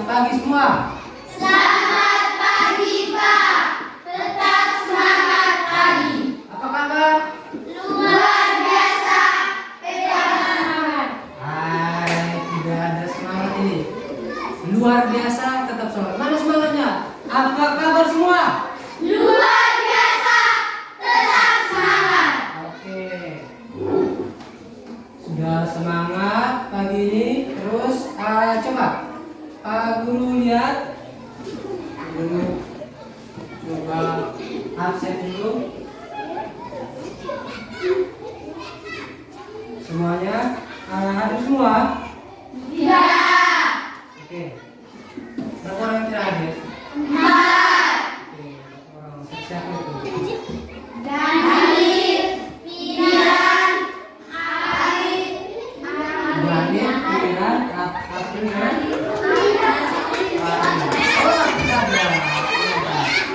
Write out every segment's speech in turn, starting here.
pagi semua. Selamat pagi, Pak. Tetap semangat pagi. Apa kabar? Luar biasa. Tetap semangat. Hai, tidak ada semangat ini. Luar biasa, tetap semangat. Mana semangatnya? Apa kabar semua? Luar biasa. Tetap semangat. Oke. Sudah semangat pagi ini. Terus coba Pak Guru lihat. Guru coba absen dulu. Semuanya hadir semua? Ya. Oke. Berapa orang yang tidak hadir? 4. Oke, berapa orang? Siapa itu? Danir, Piran, Arif, Danir, Piran, Afrina,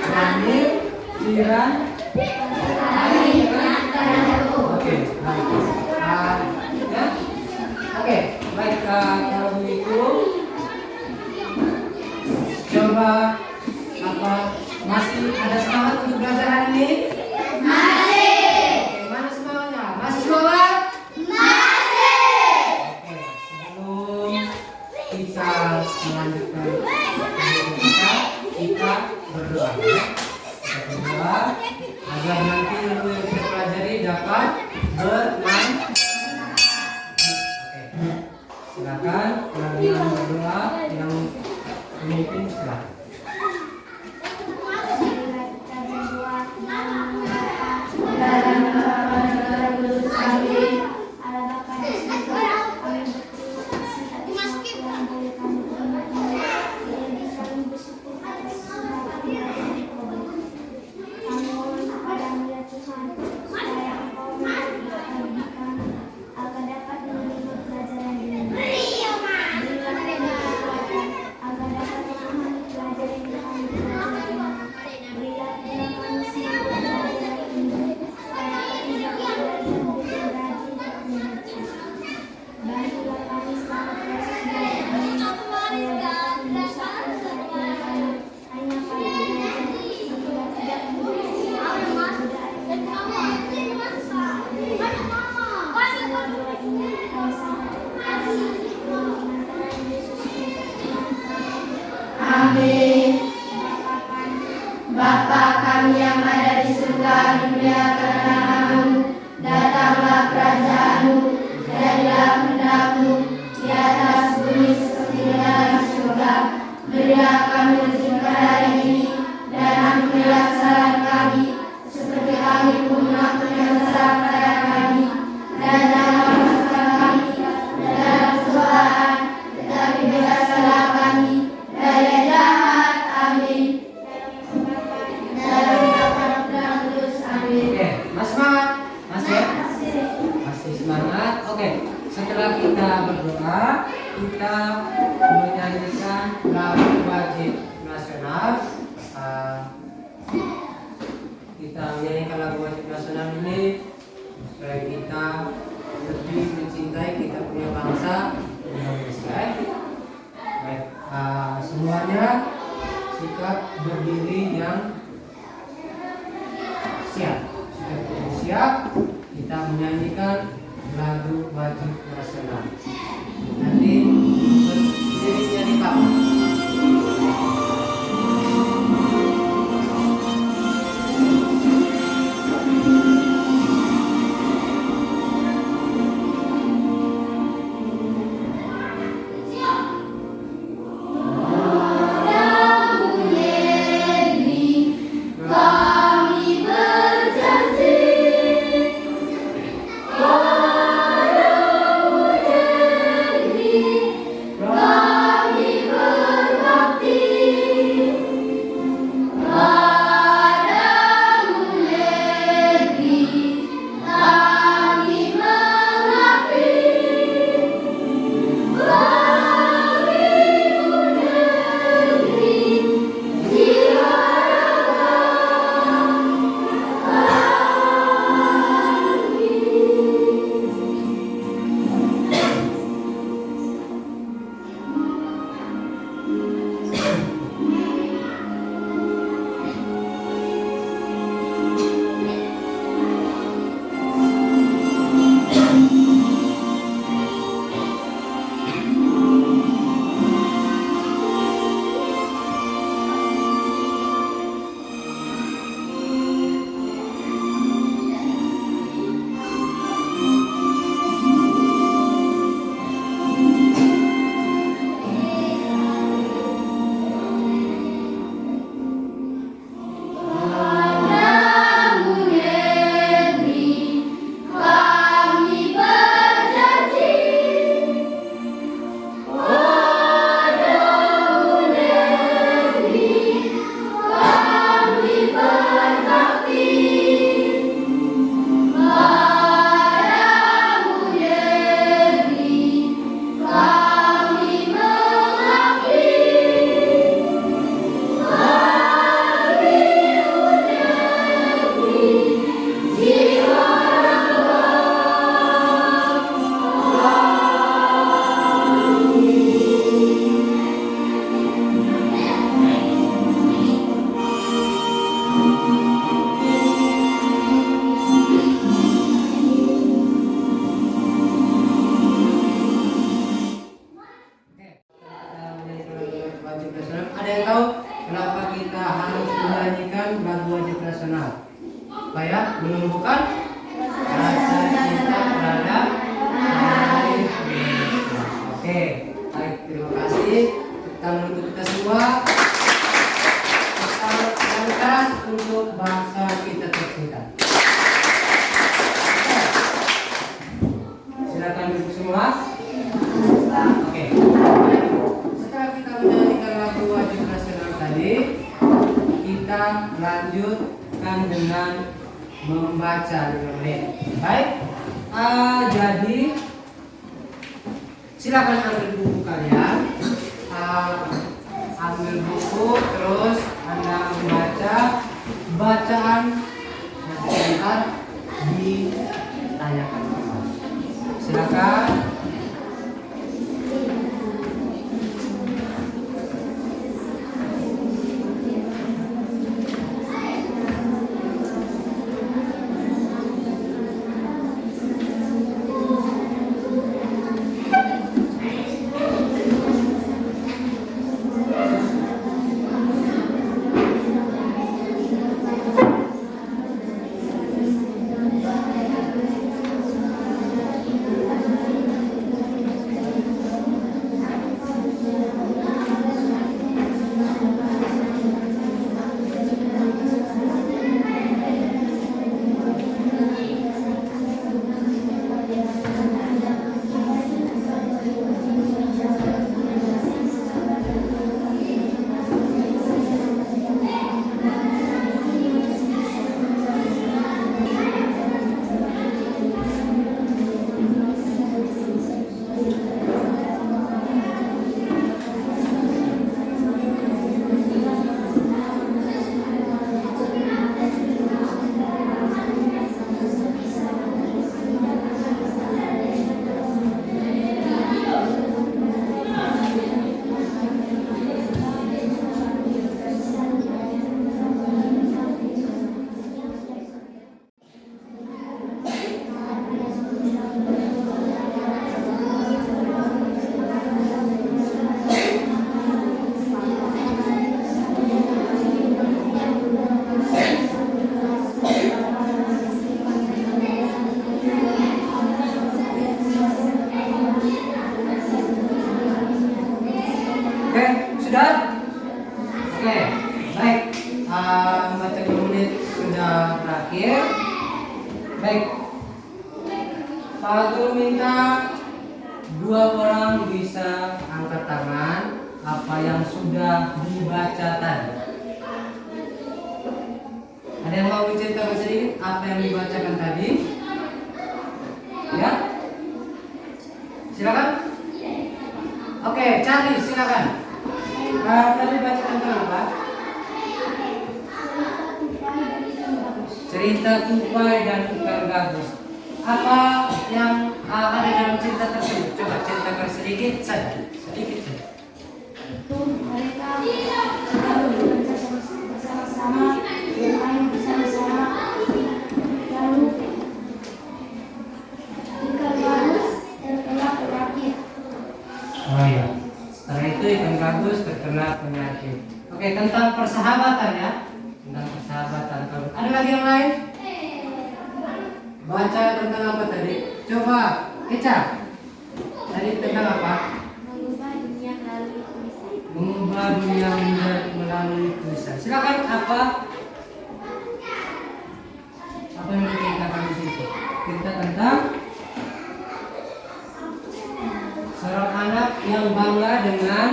Danir, Piran, oke, baik. Ya? Oke, baik. Kalau begitu, coba masih ada semangat untuk belajar hari ini? Masih. Oke, mana semangatnya? Masih semangat? Masih. Oke, sebelum kita melanjutkan kita berdoa. Kita berdoa agar nanti ilmu yang kita pelajari dapat bermanfaat. Oke, silakan yang berdoa, yang memimpin silakan. Amin. Bapa kami yang ada di surga, dimuliakan namamu, datanglah kerajaanmu, jadilah kehendak-mu di atas bumi seperti di dalam surga. Berilah kami rezeki hari ini, dan ampunilah kesalahan kami, seperti kami pun mengampuni yang bersalah kepada kami. Dan janganlah memasukkan kami ke dalam cobaan, tetapi bebaskanlah kami dari yang jahat. Amin. Dalam nama Tuhan Yesus. Amin. Oke, masih semangat? Masih? Masih semangat? Oke, setelah kita berdoa, kita menyanyikan lagu wajib nasional. Kita menyanyikan lagu wajib nasional ini supaya kita lebih mencintai kita punya bangsa Indonesia. Baik, semuanya sikap berdiri yang siap. Sikap berdiri siap. Kita menyanyikan lagu wajib nasional. Nanti berdiri nyanyi Pak. Kami berjanji padamu negeri wajib nasional. Ada yang tahu kenapa kita harus menyanyikan lagu wajib nasional? Supaya menumbuhkan rasa cinta terhadap tanah air Indonesia. Oke, baik, terima kasih. Kita menuntut kita semua yang keras untuk bangsa kita tercinta. Silakan duduk semua. Oke. Setelah kita menyanyikan lagu wajib nasional tadi, kita lanjutkan dengan membaca 5 menit. Baik. Jadi silakan ambil buku kalian. Ambil buku, terus Anda membaca bacaan yang sebentar ditanyakan. Silakan. Sudah? Oke, baik. Membaca 2 menit sudah berakhir. Baik. Pak Guru minta 2 orang bisa angkat tangan apa yang sudah dibaca tadi. Ada yang mau menceritakan sedikit apa yang dibacakan tadi? Ya? Silakan. Oke, Charlie, silakan. Tadi baca tentang apa? Cerita tupai dan ikan gabus. Apa yang ada dalam cerita tersebut? Coba ceritakan sedikit saja. Sedikit saja. Itu mereka selalu bersama-sama, bermain bersama-sama, lalu ikan gabus terkena penyakit. Oh iya. Setelah itu ikan gabus terkena penyakit. Oke, tentang persahabatan ya. Tentang persahabatan. Ada lagi yang lain? Baca tentang apa tadi? Coba, Eca. Tadi tentang apa? Mengubah dunia melalui tulisan. Mengubah dunia melalui tulisan. Silakan apa? Apa yang diceritakan di situ? Cerita tentang seorang anak yang bangga dengan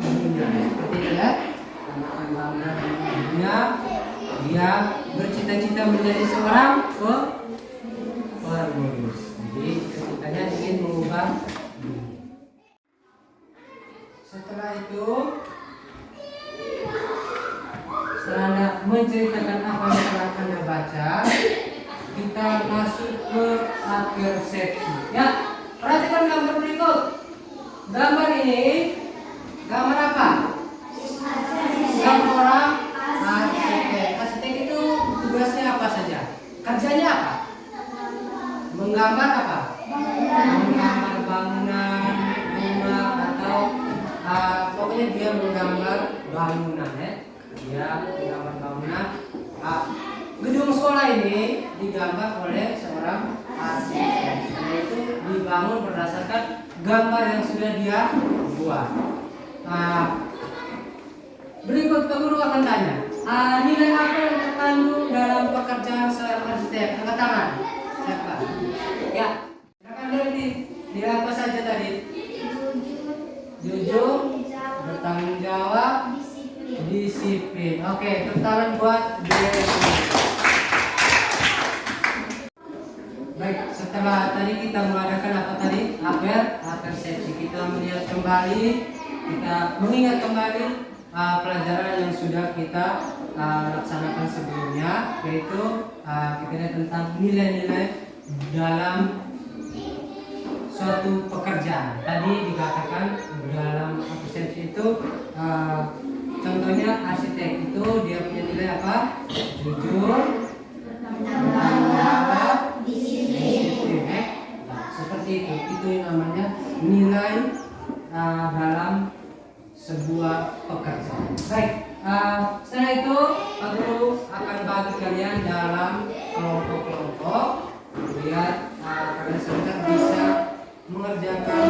ibunya. Seperti itu ya. Anak yang bangga dengan ibunya. Dia bercita-cita menjadi seorang penulis. Jadi ceritanya ingin mengubah dunia. Setelah itu, setelah Anda menceritakan apa yang telah Anda baca, kita masuk ke akhir seksi. Ya, perhatikan gambar berikut. Gambar ini, gambar apa? Gambar orang arsitek. Arsitek itu tugasnya apa saja? Kerjanya apa? Menggambar apa? Menggambar bangunan, rumah, atau pokoknya dia menggambar gambar bangunan ya. Dia gambar bangunan. Gedung sekolah ini digambar oleh seorang arsitek. Karena itu dibangun berdasarkan gambar yang sudah dia buat. Berikut Pak Guru akan tanya, nilai apa yang terkandung dalam pekerjaan seorang arsitek? Angkat tangan. Siapa? Ya. Silakan dari nilai apa saja tadi? Jujur, bertanggung jawab, disiplin. Oke, tangan buat nilai ini. Baik, setelah tadi kita mengadakan apa tadi? Persepsi. Kita melihat kembali, kita mengingat kembali pelajaran yang sudah kita laksanakan sebelumnya, yaitu kita lihat tentang nilai-nilai dalam suatu pekerjaan. Tadi dikatakan dalam persepsi itu contohnya arsitek itu dia punya nilai apa? Jujur, bertanggung jawab, disiplin. Seperti itu. Itu yang namanya nilai dalam sebuah pekerjaan. Baik, setelah itu Pak Guru akan bagi kalian dalam kelompok-kelompok biar kalian sebentar bisa mengerjakan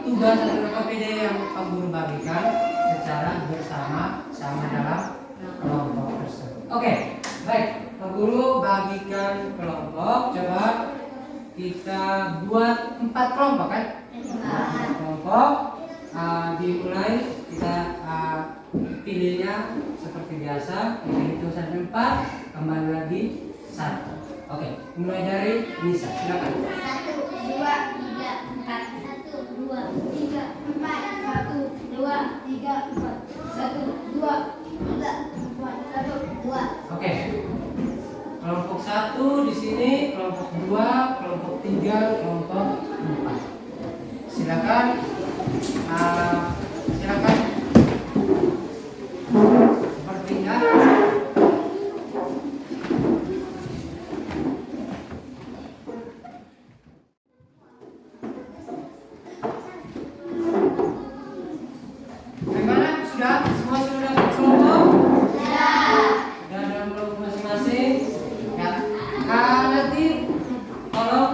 tugas atau KPD yang Pak Guru bagikan secara bersama-sama dalam kelompok tersebut. Oke, baik, Pak Guru bagikan kelompok. Coba kita buat 4 kelompok kan? 4 kelompok. Dimulai kita pilihnya seperti biasa. Kita hitung sampai 4, kembali lagi 1. Oke, mulai dari Nisa, silakan. 1, 2, 3, 4. 1, 2, 3, 4. 1, 2, 3, 4. 1, 2, 3, 4. 1, 2. Oke. Kelompok 1 di sini, kelompok 2, kelompok 3, kelompok 4. Silakan. Silakan. Berpindah. Bagaimana? Sudah? Semua sudah berkelompok? Sudah dalam kelompok masing-masing? Ya. Nanti tolong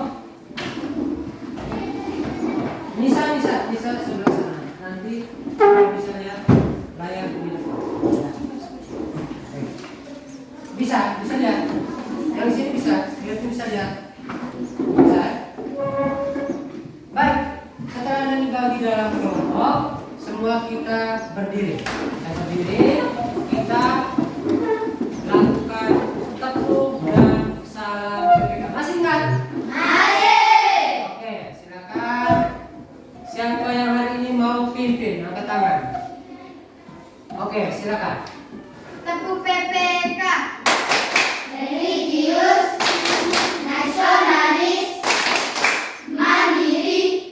Nisa sebelah sana. Nanti bisa lihat layar di depan. Bisa lihat. Yang sini bisa lihat. Bisa. Baik. Setelah Anda dibagi dalam kelompok, semua kita berdiri. Kita lakukan tepuk dan salam ketika. Masih ingat? Masih. Oke, silakan. Siapa yang hari ini mau pimpin? Angkat tangan. Oke, silakan. Teguh PPK. Religius, nasionalis, mandiri,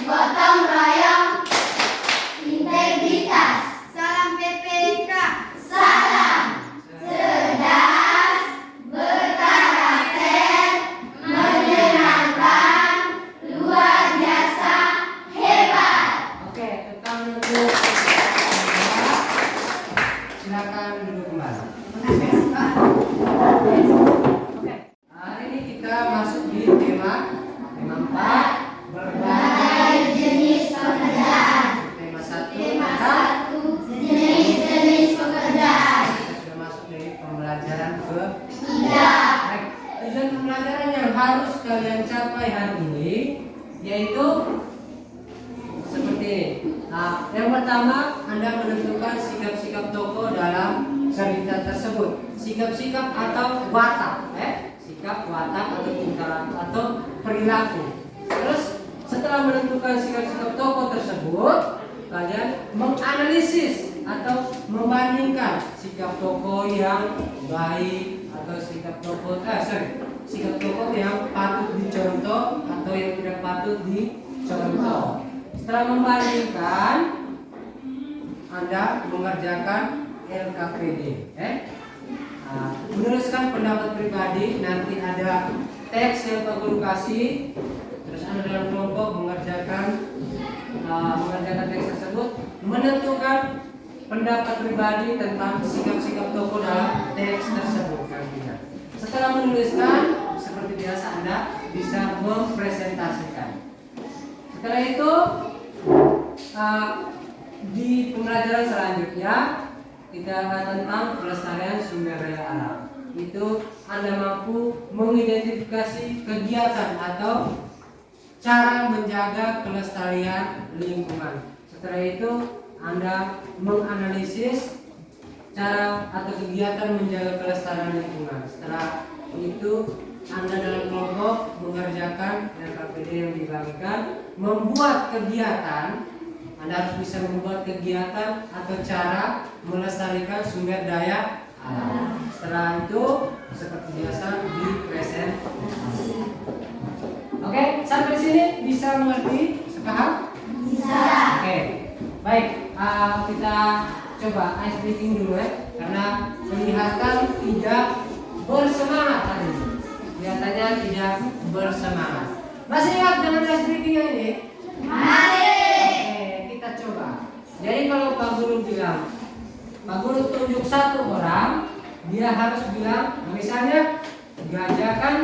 gotong royong, integritas. Salam PPK. Salam. Cerdas, berkarakter, menyenangkan, luar biasa, hebat. Oke, tentang duduk. Silakan duduk kembali. Oke, hari ini kita masuk di tema 4, berbagai jenis pekerjaan. tema 1 Tema tentang 1, jenis-jenis pekerjaan. kita sudah masuk dari pembelajaran ke 3. Baik, tujuan pembelajaran yang harus kalian capai hari ini yaitu seperti ini. Yang pertama, Anda menentukan sikap-sikap tokoh dalam cerita tersebut. Sikap-sikap atau watak, sikap, watak atau tingkah atau perilaku. Terus setelah menentukan sikap-sikap tokoh tersebut, kalian menganalisis atau membandingkan sikap tokoh yang baik atau sikap tokoh yang patut dicontoh atau yang tidak patut dicontoh. Setelah membandingkan, Anda mengerjakan LKPD. Menuliskan pendapat pribadi, nanti ada teks yang Pak Guru kasih. Terus Anda dalam kelompok mengerjakan teks tersebut. menentukan pendapat pribadi tentang sikap-sikap tokoh dalam teks tersebut nantinya. Setelah menuliskan, seperti biasa Anda bisa mempresentasikan. Setelah itu di pembelajaran selanjutnya kita akan tentang pelestarian sumber daya alam. Itu Anda mampu mengidentifikasi kegiatan atau cara menjaga kelestarian lingkungan. Setelah itu Anda menganalisis cara atau kegiatan menjaga kelestarian lingkungan. Setelah itu Anda dalam kelompok mengerjakan LKPD yang dibagikan, membuat kegiatan. Anda harus bisa membuat kegiatan atau cara melestarikan sumber daya alam. Setelah itu seperti biasa dipresentasi. Oke, sampai di sini bisa mengerti? Sepaham? Bisa. Oke, baik. Kita coba ice breaking dulu ya, karena kelihatan tidak bersemangat tadi. Kelihatannya tidak bersemangat. Masih ingat dengan ice breaking ini? Masih. Oke, kita coba. Jadi kalau Pak Guru bilang, Pak Guru tunjuk satu orang, dia harus bilang, misalnya gajah kan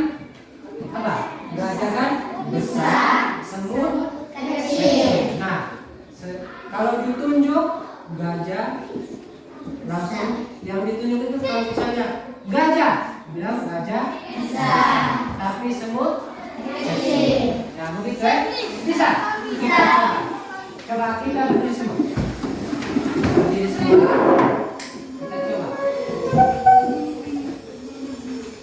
apa? Gajah kan besar, semut kecil. Nah, kalau ditunjuk gajah, langsung yang ditunjuk itu kalau misalnya gajah, bilang gajah besar, tapi semut kecil. Nah, begitu ya? Bisa? Kita coba. Coba kita berdiri semua. Berdiri semua. Kita coba.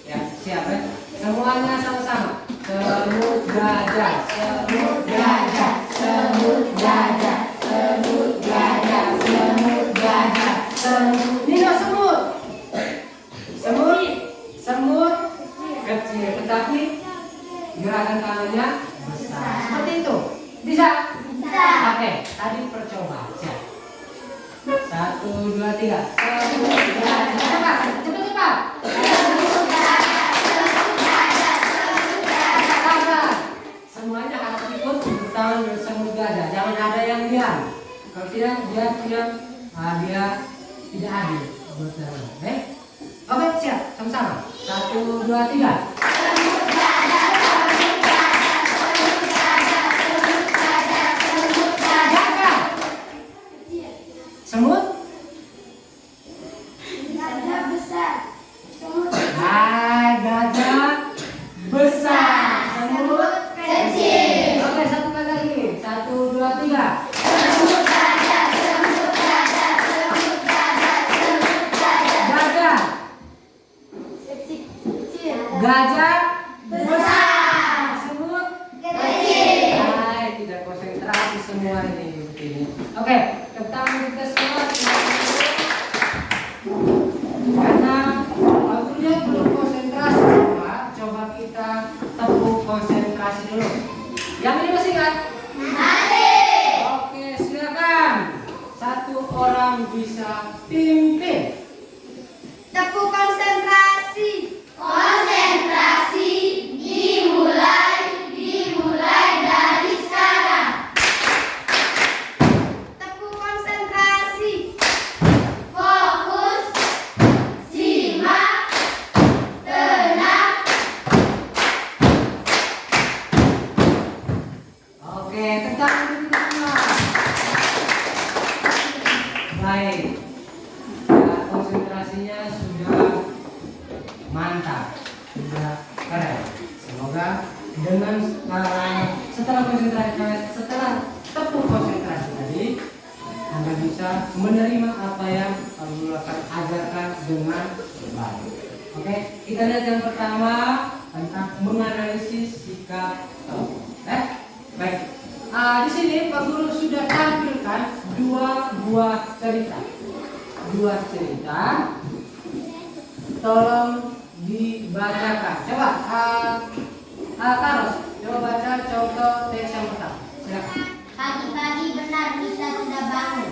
Ya, siap ya? Semuanya sama-sama. Semut gajah, semut gajah, semut gajah, semut gajah, semut gajah, semut. Nino semut. Semut kecil, tetapi gerakan tangannya besar. Seperti itu. Bisa? Bisa. Oke, tadi percobaan. Siap. 1, 2, 3. Semut gajah. Cepat. Semuanya harus ikut bertangan semut gajah. Jangan ada yang diam. Kalau tidak dia tidak adil. Oke? Oke, siap. Sama-sama. 1, 2, 3. Semut? Gajah besar. Semut Gajah besar. Semut kecil. Oke, satu kali lagi. 1, 2, 3. Semut gajah, semut gajah, semut gajah, semut gajah. Gajah. Kecil. Gajah Besar. Semut Kecil. Hai, tidak konsentrasi semua ini begini. Oke, tentang kita semua. Karena waktunya belum konsentrasi semua, coba kita tepuk konsentrasi dulu. Yang ini masih ingat? Masih. Oke, silakan. Satu orang bisa pimpin. Tepuk konsentrasi. Konsentrasi dimulai dari sekarang. Tepuk konsentrasi. Fokus. Simak. Tenang. Oke, tentang itu semua. Baik. Ya, konsentrasinya sudah mantap, sudah keren. Semoga dengan setelah tepuk konsentrasi tadi, Anda bisa menerima apa yang Pak Guru akan ajarkan dengan baik. Oke, kita lihat yang pertama tentang menganalisis sikap tokoh. Baik. Di sini Pak Guru sudah tampilkan dua buah cerita. Tolong dibacakan. Coba, Karos, coba baca contoh teks yang pertama. Silakan. Pagi-pagi benar Nisa sudah bangun.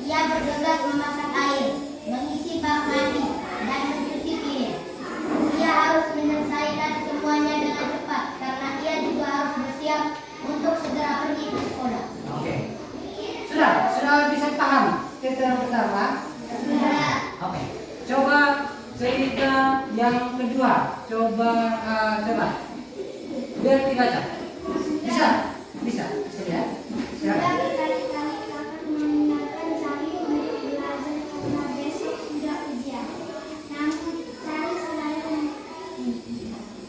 Ia bergegas memasak air, mengisi bak mandi, dan mencuci piring. Ia harus menyelesaikan semuanya dengan cepat karena ia juga harus bersiap untuk segera pergi ke sekolah. Oke. Sudah bisa Sampai paham cerita yang pertama? Oke. Coba cerita yang kedua. Coba biar dibaca. Bisa? Bisa ya? Silakan. Berkali-kali kakak mengingatkan Charlie untuk belajar karena besok sudah ujian. Namun Charlie selalu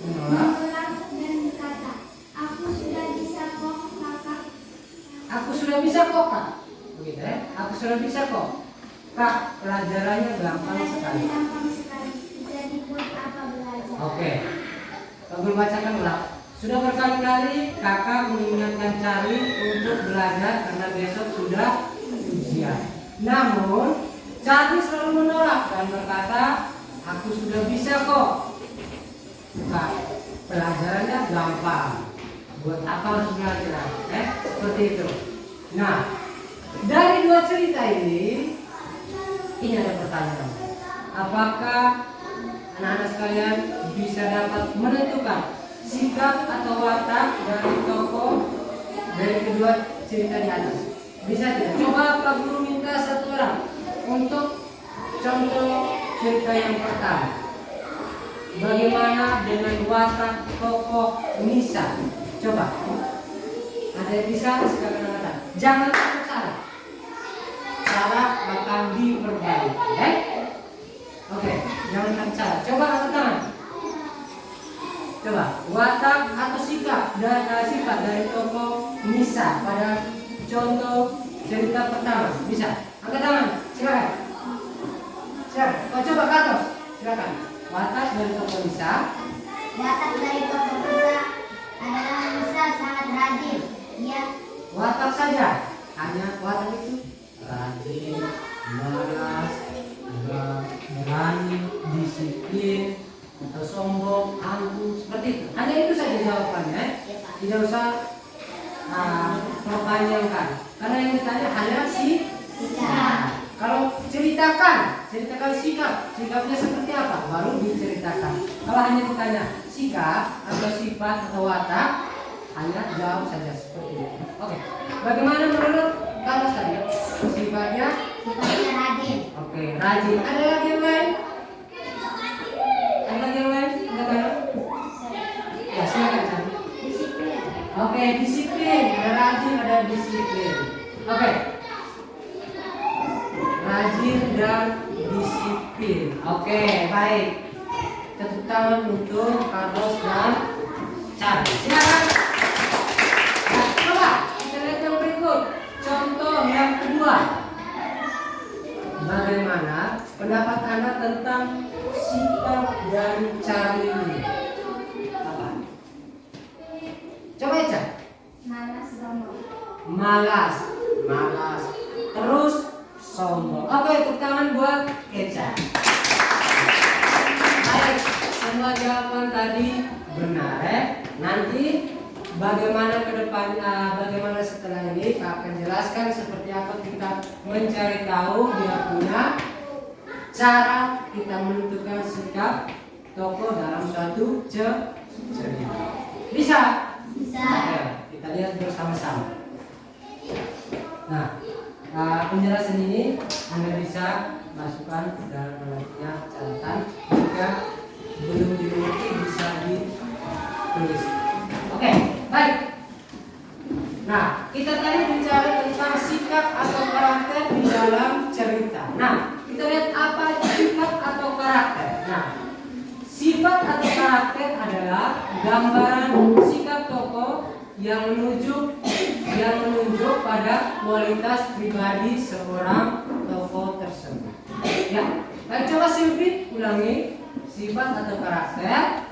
menolak dan berkata, "Aku sudah bisa kok, kakak." Aku sudah bisa kok, Kak. Begitu ya? Aku sudah bisa kok. Kak, pelajarannya gampang sekali. Gampang sekali. Jadi buat apa belajar? Oke. Kamu bacakan ulang. Sudah berkali-kali kakak mengingatkan Charlie untuk belajar karena besok sudah ujian. Namun Charlie selalu menolak dan berkata, aku sudah bisa kok. Kak, pelajarannya gampang. Buat apa harus belajar? Seperti itu. Nah, dari dua cerita ini ada pertanyaan. Apakah anak-anak sekalian bisa dapat menentukan sikap atau watak dari tokoh dari kedua cerita di atas? Bisa tidak? Coba Pak Guru minta satu orang untuk contoh cerita yang pertama. Bagaimana dengan watak tokoh Nisa? Coba. Ada yang bisa? Silakan angkat. Jangan takut salah. Salah bakal diperbaiki. Oke, jangan takut salah. Coba angkat tangan. Coba watak atau sikap dan sifat dari tokoh Nisa pada contoh cerita pertama. Bisa? Angkat tangan. Silakan. Silakan. Oh, coba ke atas. Silakan. Watak dari tokoh Nisa. Watak dari tokoh Nisa adalah Nisa sangat rajin. Ia Watak saja. Hanya watak itu rajin, malas, berani, disiplin, atau sombong, angkuh, seperti itu. Hanya itu saja jawabannya. Tidak usah perpanjangkan. Karena yang ditanya hanya sikap. Kalau ceritakan sikapnya seperti apa, baru diceritakan. Kalau hanya ditanya sikap atau sifat atau watak, hanya jawab saja seperti itu. Oke. Bagaimana menurut kamu tadi? Sifatnya rajin. Oke, rajin. Ada lagi yang lain? Ada lagi yang lain? Ya, silakan cari. Disiplin. Oke, disiplin. Ada rajin, ada disiplin. Oke. Rajin dan disiplin. Oke, baik. Tepuk tangan untuk Carlos dan Charlie. Silakan. Nah, coba kita lihat yang berikut. Contoh yang kedua. Bagaimana pendapat Anda tentang sikap dari Charlie ini? Apa? Coba ya, Malas, sombong. Malas, terus sombong. Oke, tepuk tangan buat Eca. Baik, semua jawaban tadi benar ya. Nanti bagaimana ke depan, bagaimana setelah ini Pak akan jelaskan seperti apa kita mencari tahu dia punya cara kita menentukan sikap tokoh dalam suatu cerita. Bisa? Bisa. Oke, kita lihat bersama-sama. Nah, penjelasan ini Anda bisa masukkan ke dalam catatan. Jika belum dimengerti bisa ditulis. Oke, baik. Nah, kita tadi bicara tentang sikap atau karakter di dalam cerita. Nah, kita lihat apa itu sifat atau karakter. Nah, sifat atau karakter adalah gambaran sikap tokoh yang menunjuk pada kualitas pribadi seorang tokoh tersebut. Ya, baik, coba Sylvie ulangi sifat atau karakter.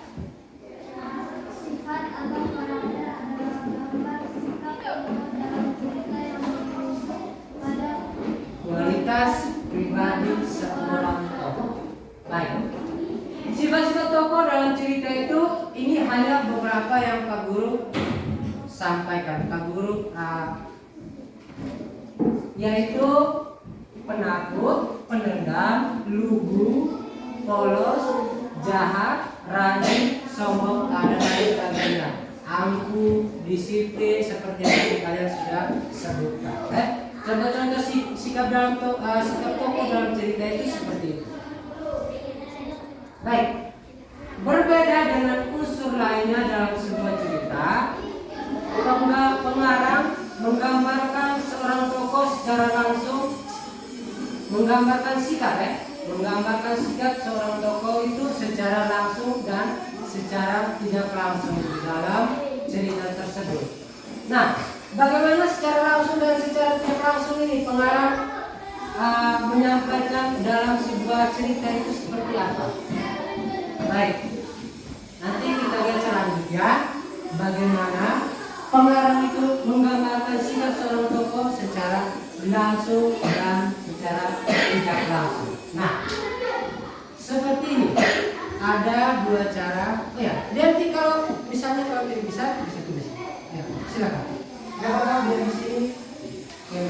Sifat atau karakter adalah gambar sikap tokoh dalam cerita yang menunjuk pada Kualitas pribadi seorang tokoh. Baik. Sifat-sifat tokoh dalam cerita itu ini hanya beberapa yang Pak Guru sampaikan. Pak Guru yaitu penakut, pendendam, lugu, polos, jahat, rajin, sombong, dan lain sebagainya. Angkuh, disiplin seperti yang kalian sudah sebutkan. Contoh-contoh sikap sikap tokoh dalam cerita itu seperti itu. Baik, berbeda dengan unsur lainnya dalam sebuah cerita, pengarang menggambarkan seorang tokoh secara langsung, menggambarkan sikap seorang tokoh itu secara langsung dan secara tidak langsung dalam cerita tersebut. Nah, bagaimana secara langsung dan secara tidak langsung ini pengarang menyampaikan dalam sebuah cerita itu seperti apa? Baik, nanti kita lihat selanjutnya bagaimana pengarang itu menggambarkan sikap seorang tokoh secara langsung dan secara tidak langsung. Nah, seperti ini. Ada dua cara. Oh ya, nanti kalau misalnya kalau tidak bisa tulis. Ya, silakan. Gak apa-apa biar di sini. Ya,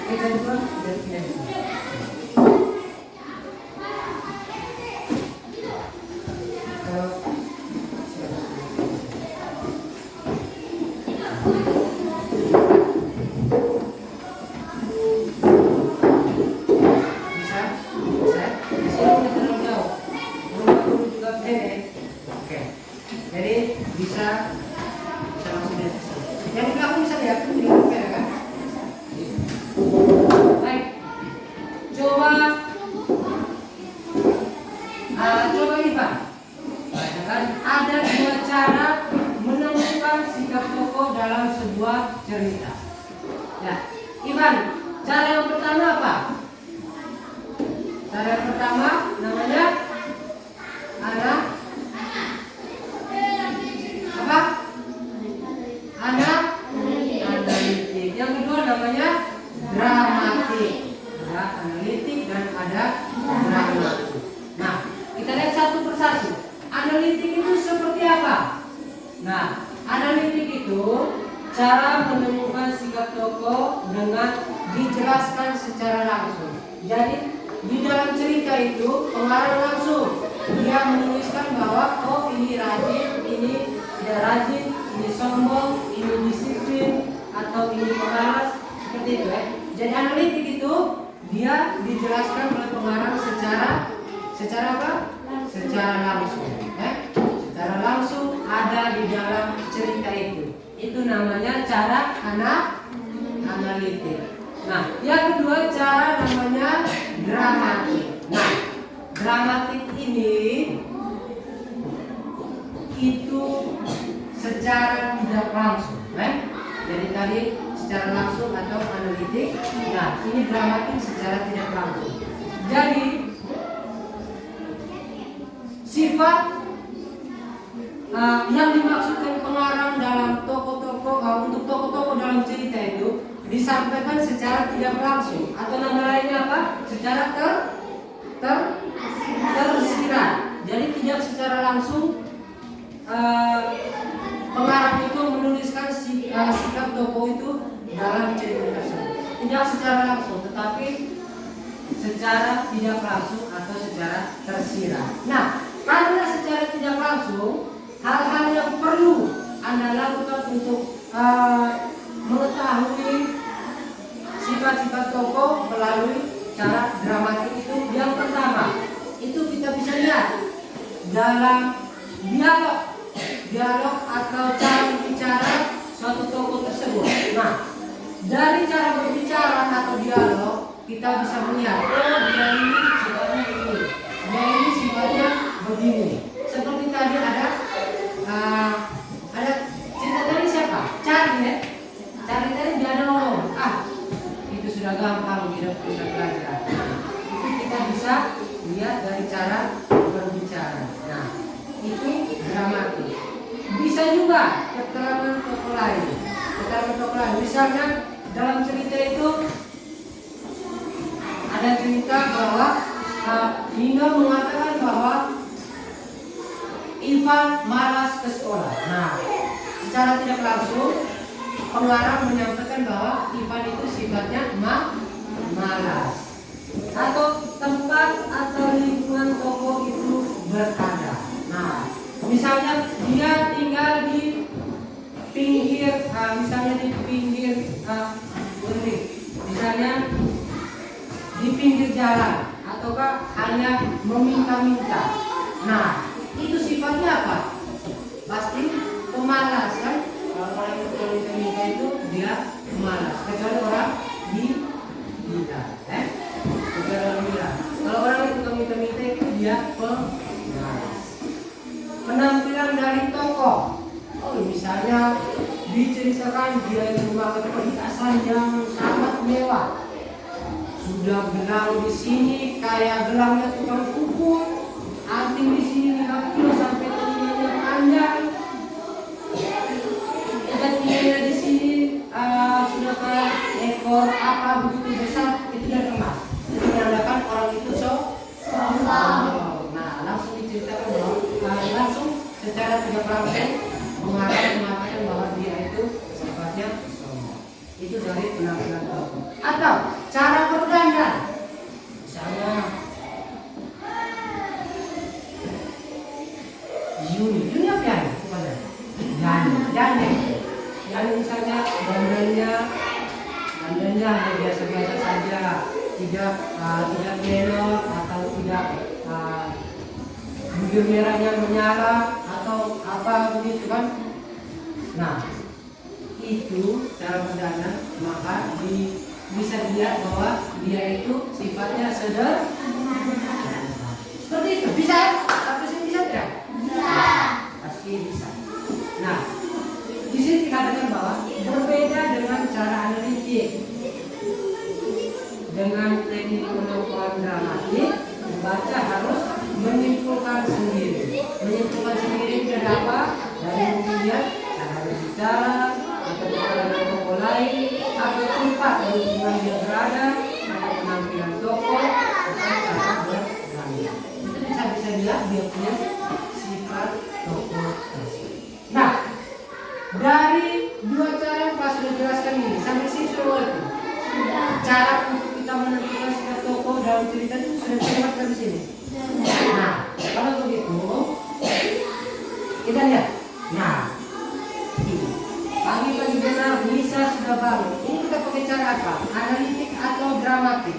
kita buat dan tidak. Yang dimaksudkan pengarang dalam untuk tokoh-tokoh dalam cerita itu disampaikan secara tidak langsung atau nama lainnya apa? Secara tersirat. Jadi tidak secara langsung pengarang itu menuliskan sikap tokoh itu dalam cerita tersebut. Tidak secara langsung, tetapi secara tidak langsung atau secara tersirat. Nah, karena secara tidak langsung, hal-hal yang perlu Anda lakukan untuk mengetahui sifat-sifat tokoh melalui cara dramatik itu, yang pertama itu kita bisa lihat dalam dialog atau cara berbicara suatu tokoh tersebut. Nah, dari cara berbicara atau dialog kita bisa melihat, oh dia ini sifatnya ini, dia ini sifatnya begini. Seperti tadi ada cerita tadi siapa? Cari tadi dia ada ngomong, itu sudah gampang tidak bisa belajar. Itu kita bisa lihat dari cara berbicara. Nah, itu dramatis. Bisa juga keterangan tokoh lain. Misalnya dalam cerita itu ada cerita bahwa Nino mengatakan bahwa Ivan malas ke sekolah. Nah, secara tidak langsung pengarang menyampaikan bahwa Ivan itu sifatnya malas. Atau tempat atau lingkungan tokoh itu berada. Nah, misalnya dia tinggal di pinggir, misalnya di pinggir misalnya di pinggir jalan ataukah hanya meminta-minta. Nah, itu sifatnya apa? Pasti pemalas kan? Kalau orang itu meminta-minta itu dia pemalas. Kecuali orang diminta, kecuali orang bilang. Kalau orang itu meminta-minta itu dia pemalas. Penampilan dari tokoh. Oh, misalnya diceritakan dia yang memakai perhiasan yang sangat mewah. Sudah gelang di sini kayak gelangnya tukang pukul, anting di sini 5 kilo sampai telinganya panjang. Dan telinganya di sini sudah kayak ekor apa begitu besar, itu dia emas. Itu menandakan orang itu sombong. Nah, langsung diceritakan bahwa langsung secara tidak langsung mengatakan bahwa dia itu sifatnya sombong. Itu dari penampilan tokoh. Atau cara berdandan, misalnya Yuni apa ya? Yani misalnya dandannya biasa-biasa saja, tidak menor atau tidak bibir merahnya menyala atau apa begitu kan? Nah, itu cara berdandan, maka bisa dilihat bahwa dia itu sifatnya sederhana. Seperti itu bisa? Tapi sih bisa tidak? Bisa. Pasti bisa. Nah, di sini dikatakan bahwa berbeda dengan cara analitik, dengan teknik penangkapan dramatik, membaca harus menyimpulkan sendiri. Menyimpulkan sendiri dari apa? Dari mungkin dia cara berbicara atau keterangan tokoh lain atau tempat di mana dia berada atau penampilan tokoh atau cara berdandan. Itu bisa dilihat dia punya sifat tokoh tersebut. Nah, dari dua cara yang Pak sudah jelaskan ini sampai sini sudah itu. Cara untuk kita menentukan sifat tokoh dalam cerita itu sudah dijelaskan di sini. Nah, kalau begitu kita lihat. Nah, pagi-pagi benar Nisa sudah bangun. Ini kita pakai cara apa? Analitik atau dramatik?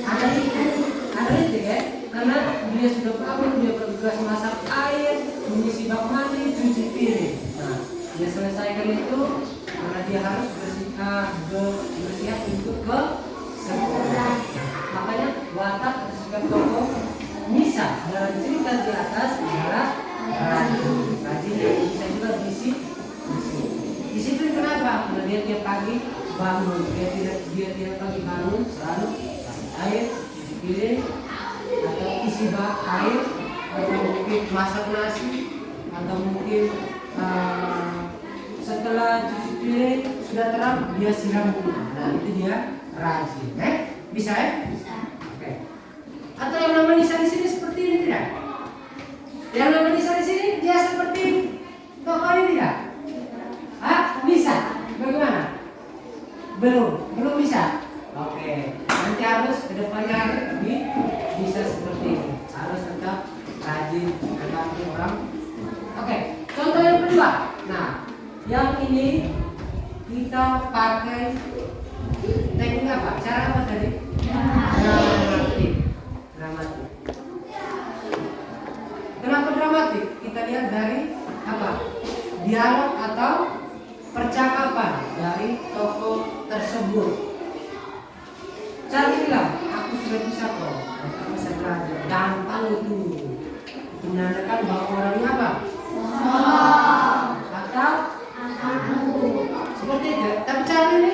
Analitik ya, karena dia sudah bangun, dia bertugas masak air, mengisi bak mandi, cuci piring. Nah, dia selesaikan itu karena dia harus bersiap untuk ke sekolah. Makanya watak atau sikap tokoh Nisa dalam cerita di atas adalah rajin yang bisa juga disiplin. Kenapa? Karena dia tiap pagi bangun, dia tiap pagi bangun selalu kasih air, cuci piring, atau isi bak air, atau mungkin masak nasi, atau mungkin setelah cuci piring sudah terang dia siram bunga. Nah, itu dia rajin. Bisa ya? Bisa. Oke. Atau yang namanya Nisa di sini seperti ini tidak? Yang namanya Nisa di sini dia seperti tokoh ini tidak? Bisa? Bagaimana? Belum bisa. Oke. Nanti harus kedepannya bisa seperti ini. Harus tetap rajin membantu orang. Oke. Contoh yang kedua. Nah, yang ini kita pakai teknik apa? Cara apa tadi? Dramatik. Kenapa dramatik? Kita lihat dari apa? Dialog atau percakapan dari tokoh tersebut. Cara bilang, aku sudah bisa kok, aku bisa belajar. Gampang itu. Itu menandakan bahwa orangnya apa? Atau seperti itu. Tapi cara ini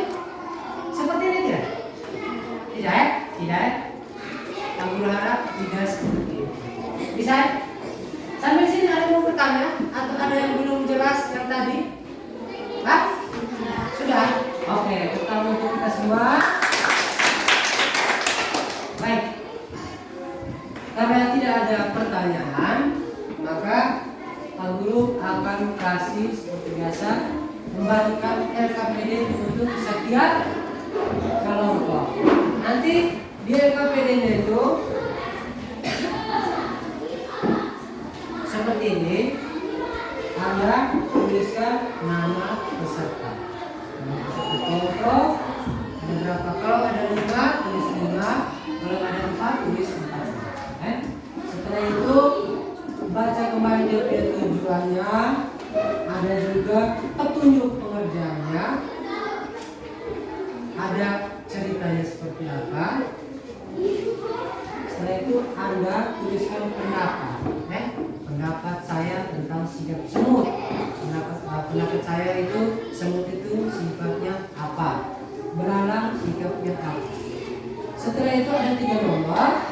seperti ini tidak? Tidak ya? Tidak. Aku berharap tidak seperti itu. Bisa? Sampai sini ada yang mau bertanya atau ada yang belum jelas yang tadi? Sudah? Oke, pertama untuk kita semua. Baik. Karena tidak ada pertanyaan, maka Pak Guru akan kasih seperti biasa membagikan LKPD untuk setiap kelompok. Nanti di LKPD-nya itu seperti ini. Anda tuliskan nama peserta. Nama peserta kelompok, beberapa tujuannya, ada juga petunjuk pengerjaannya, ada ceritanya seperti apa. Setelah itu Anda tuliskan pendapat, pendapat saya tentang sikap semut. Pendapat saya itu semut itu sifatnya apa, belalang sikapnya apa. Setelah itu ada 3 nomor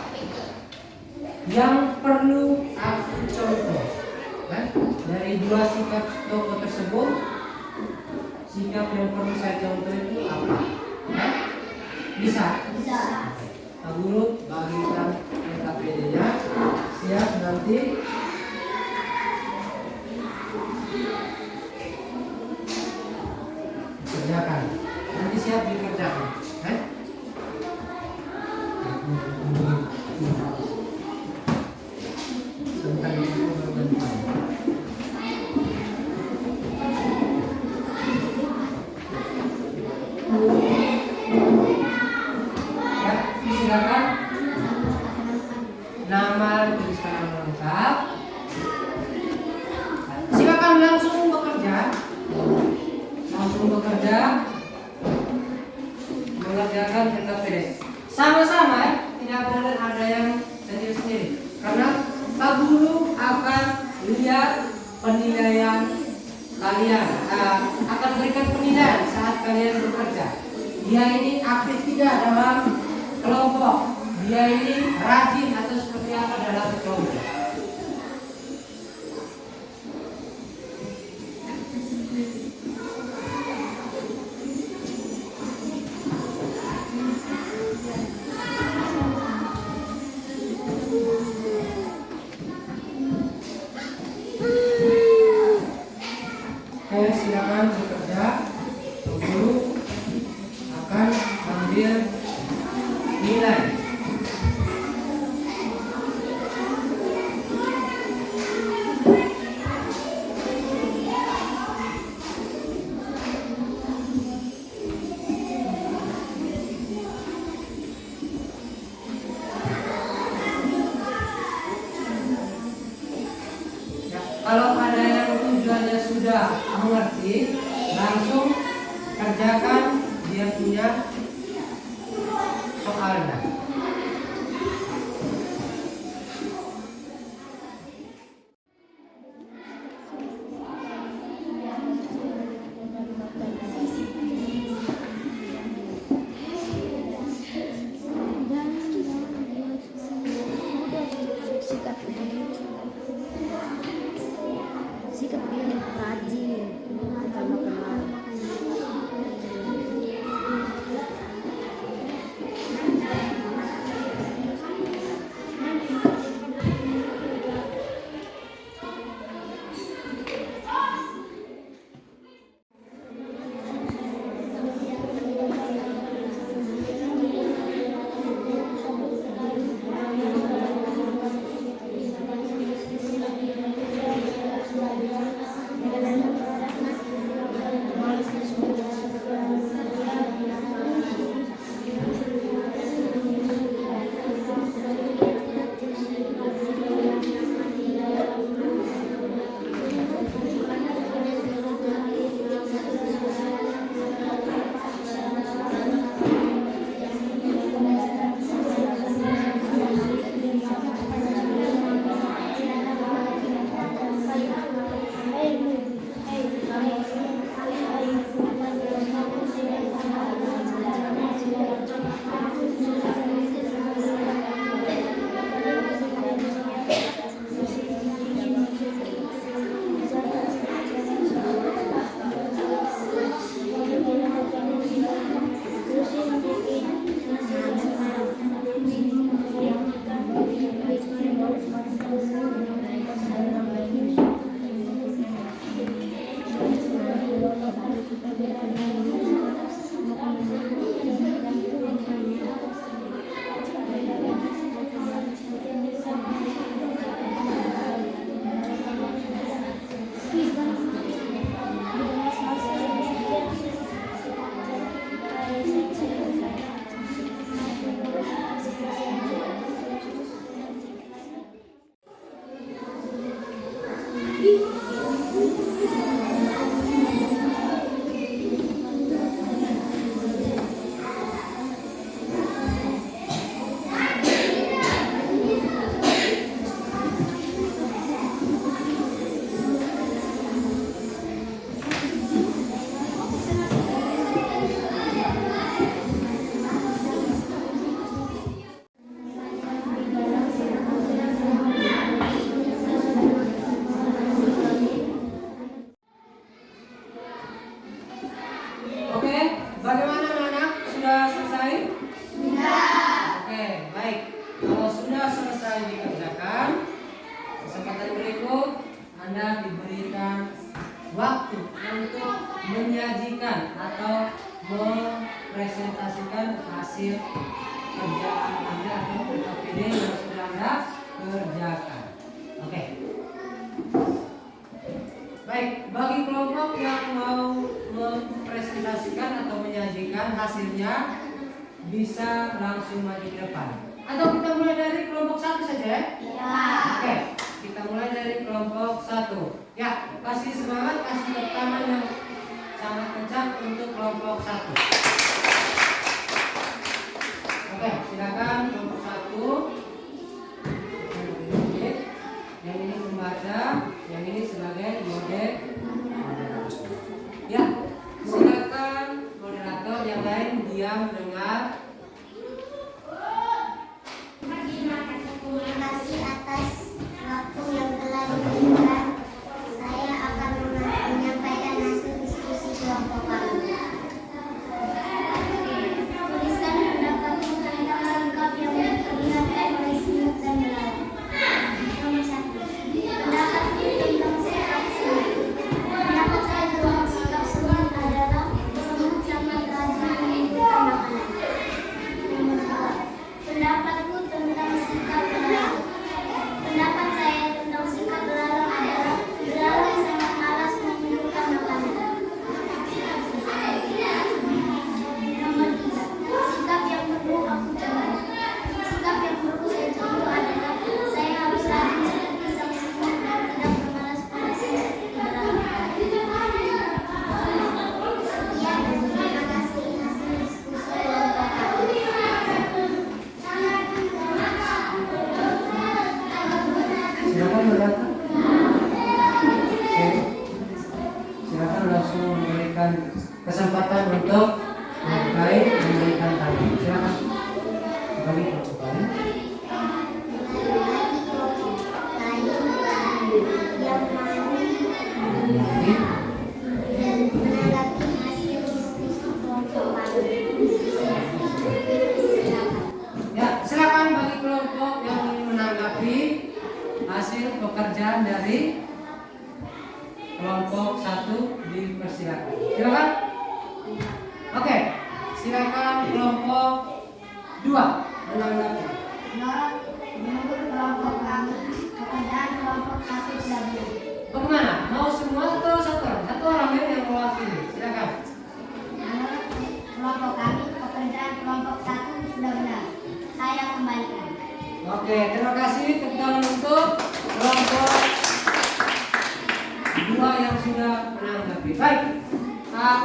yang perlu aku contoh. Dari 2 sikap tokoh tersebut, sikap yang perlu saya contoh itu apa? Bisa? Pak Guru bagikan LKPD-nya. Siap nanti. Kerjakan. Nanti siap dikerjakan. Sebentar dulu berbentuk. Ya, silakan. Nama tuliskan nama lengkap. Silakan langsung bekerja. Mengerjakan LKPD. Sama-sama, tidak boleh ada yang sendiri-sendiri. Karena Pak Guru akan lihat penilaian kalian, akan berikan penilaian saat kalian bekerja. Dia ini aktif tidak dalam kelompok, dia ini rajin atau seperti apa dalam kelompok. Silakan bekerja. Guru akan ambil nilai. Ya, kalau ada yang tujuannya sudah mengerti, langsung kerjakan dia punya soalnya. Sikap dia rajin, tambah kenal. mempresentasikan hasil kerjaan Anda atau PPD yang sudah Anda kerjakan. Oke. Baik, bagi kelompok yang mau mempresentasikan atau menyajikan hasilnya bisa langsung maju ke depan. Atau kita mulai dari kelompok 1 saja ya? Ya. Oke, kita mulai dari kelompok 1. Ya, kasih semangat, kasih tepuk tangan yang sangat kencang untuk kelompok 1. Oke, silakan kelompok 1. Yang ini membaca, yang ini sebagai moderator. Ya, silakan moderator yang lain diam dengar. Terima kasih atas waktu yang telah diberikan. Saya akan menyampaikan hasil diskusi kelompok kami. Tuliskan pendapatmu tentang sikap yang diperlihatkan oleh Smith dan Belang. Nomor 1. Pendapatku tentang sikap Smith. Pendapat saya tentang sikap Smith adalah Smith sangat rajin mengumpulkan makanan. Nomor 2. Pendapatku tentang sikap Belang. Pendapat saya tentang sikap Belang adalah Belang sangat malas mengumpulkan makanan. Nomor 3. Sikap yang perlu aku coba. Sikap yang perlu saya coba adalah saya harus rajin seperti sang Smith dan tidak bermalas pada seperti Belang. Sekian dan terima kasih hasil diskusi kelompok kami. Silakan moderator. Oke. Silakan langsung memberikan kesempatan untuk memulai memberikan tanya. Silakan. Bagi kelompok lain. Yang mau Jadi, menanggapi hasil diskusi kelompok kami. Silakan. ya, silakan bagi kelompok yang ingin menanggapi hasil pekerjaan dari kelompok 1 dipersilakan. Silakan. Oke, silakan kelompok 2 menanggapi. Menurut kelompok kami, pekerjaan kelompok 1 sudah benar. Bagaimana? Mau semua atau satu orang? Satu orang ya yang mewakili. Silakan. Menurut kelompok kami, pekerjaan kelompok 1 sudah benar. Saya kembalikan. Oke, terima kasih. Tepuk tangan untuk kelompok 2 yang sudah menanggapi. Baik.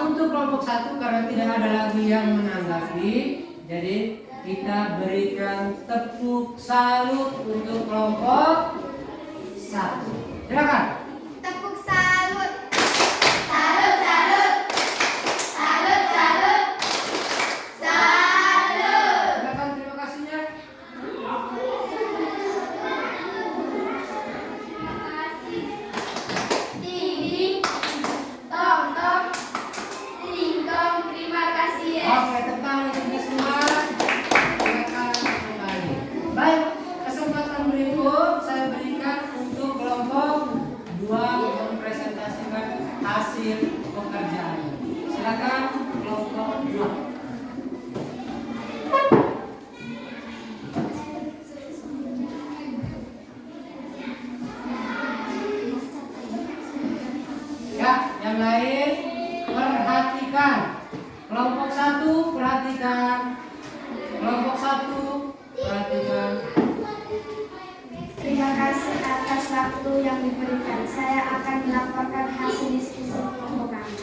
Untuk kelompok 1 karena tidak ada lagi yang menanggapi, jadi kita berikan tepuk salut untuk kelompok 1. Silakan. Tepuk salut. Salut, salut. Salut, salut. Salut. Silakan, terima kasihnya. Ding, tong, tong. Ding, tong. Terima kasih ya. Oke, tepuk tangan untuk kita semua. Silakan kembali. Baik, kesempatan berikut saya berikan untuk kelompok 2 mempresentasikan hasil pekerjaan. Silakan kelompok 2. Ya, yang lain perhatikan. Kelompok 1 perhatikan. Kelompok 1 perhatikan. Terima kasih atas waktu yang diberikan. Saya akan melaporkan hasil diskusi kelompok kami.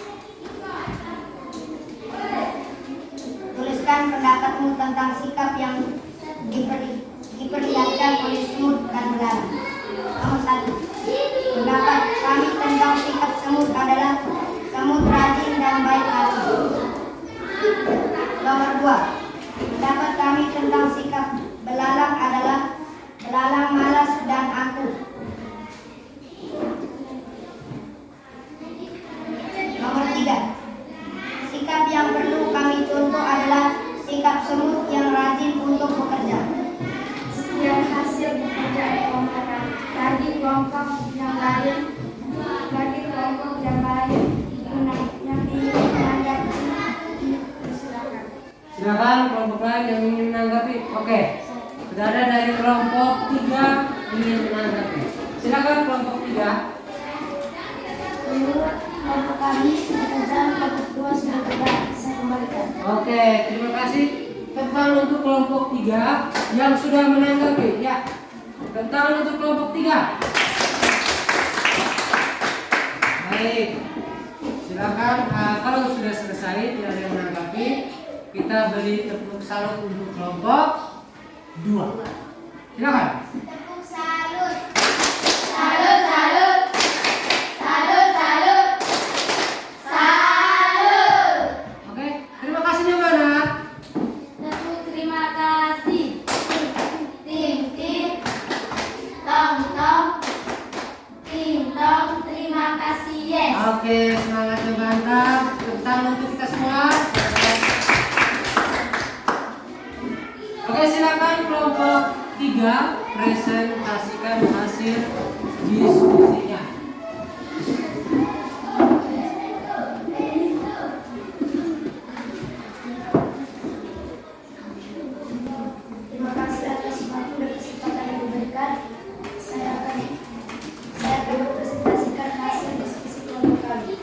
Tuliskan pendapatmu tentang sikap yang diperlihatkan oleh Semut dan Belang. Nomor 1. Pendapat kami tentang sikap Semut adalah Semut rajin dan baik hati. Nomor 2. Pendapat kami tentang sikap Belalang adalah Belalang malas dan angkuh. Nomor 3. Sikap yang perlu kami contoh adalah sikap Semut yang rajin untuk bekerja. Sekian hasil menanggapi? Oke. Sudah ada dari kelompok 3 ingin menanggapi. Silakan kelompok 3. Menurut kelompok kami, pekerjaan kelompok 2 sudah berat. Saya kembalikan. Oke, terima kasih. Tentang untuk kelompok 3 yang sudah menanggapi. Ya. Tentang untuk kelompok 3. Baik. Silakan kalau sudah selesai tidak ada yang menanggapi, kita beri tepuk salut untuk kelompok 2. Silakan. Tepuk salut. Salut, salut. Salut, salut. Salut. Oke, terima kasihnya mana? Tepuk terima kasih. Tim, tim. Tong, tong. Tim, tong. Terima kasih, yes. Oke, semangatnya mantap. Tepuk tangan untuk kita semua. Oke, silakan kelompok 3 presentasikan hasil diskusinya. Terima kasih atas waktu dan kesempatan yang diberikan. Saya akan mempresentasikan hasil diskusi kelompok kami.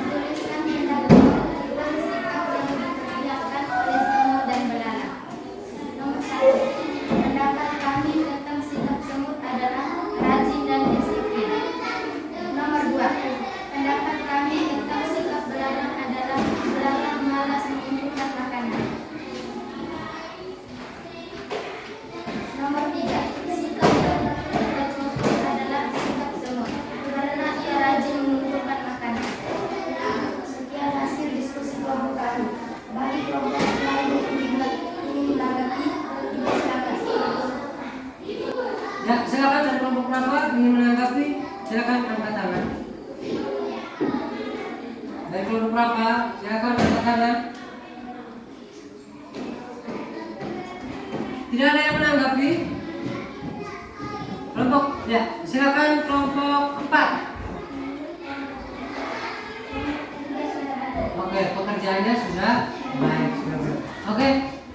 Tuliskan pendapat tentang sikap yang diperlihatkan oleh semut dan belalang. Nomor 1. Pendapat kami tentang sikap semut adalah rajin dan disiplin. Nomor 2. Pendapat kami tentang sikap belalang adalah belalang malas mengumpulkan makanan. Nomor 3. Sikap yang terlihat adalah sikap semut karena ia rajin mengumpulkan makanan. Sekian hasil diskusi kelompok kami. Bagi kelompok lain yang ingin menanggapi, silakan. Ya, silakan dari kelompok berapa ingin menanggapi? Silakan angkat tangan. Dari kelompok berapa? Silakan angkat tangan. Tidak ada yang menanggapi? Kelompok, ya, silakan kelompok 4. Oke, pekerjaannya sudah baik, sudah baik. Oke,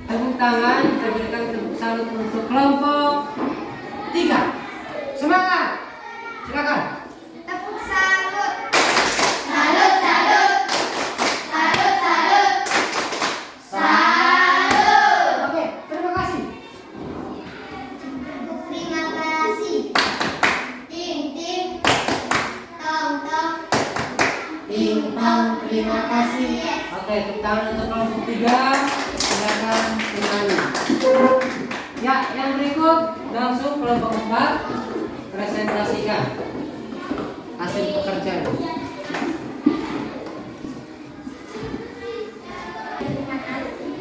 tepuk tangan, kita berikan tepuk salut untuk kelompok 3. Semangat, silakan. Tepuk salut. Salut, salut. Salut, salut. Salut. Oke, terima kasih. Terima kasih. Tim, tim. Tong, tong. Ting tong, terima kasih. Oke, tepuk tangan untuk kelompok 3. Silakan dimana. Ya, yang berikut langsung kelompok 4 presentasikan hasil pekerjaan. Terima kasih.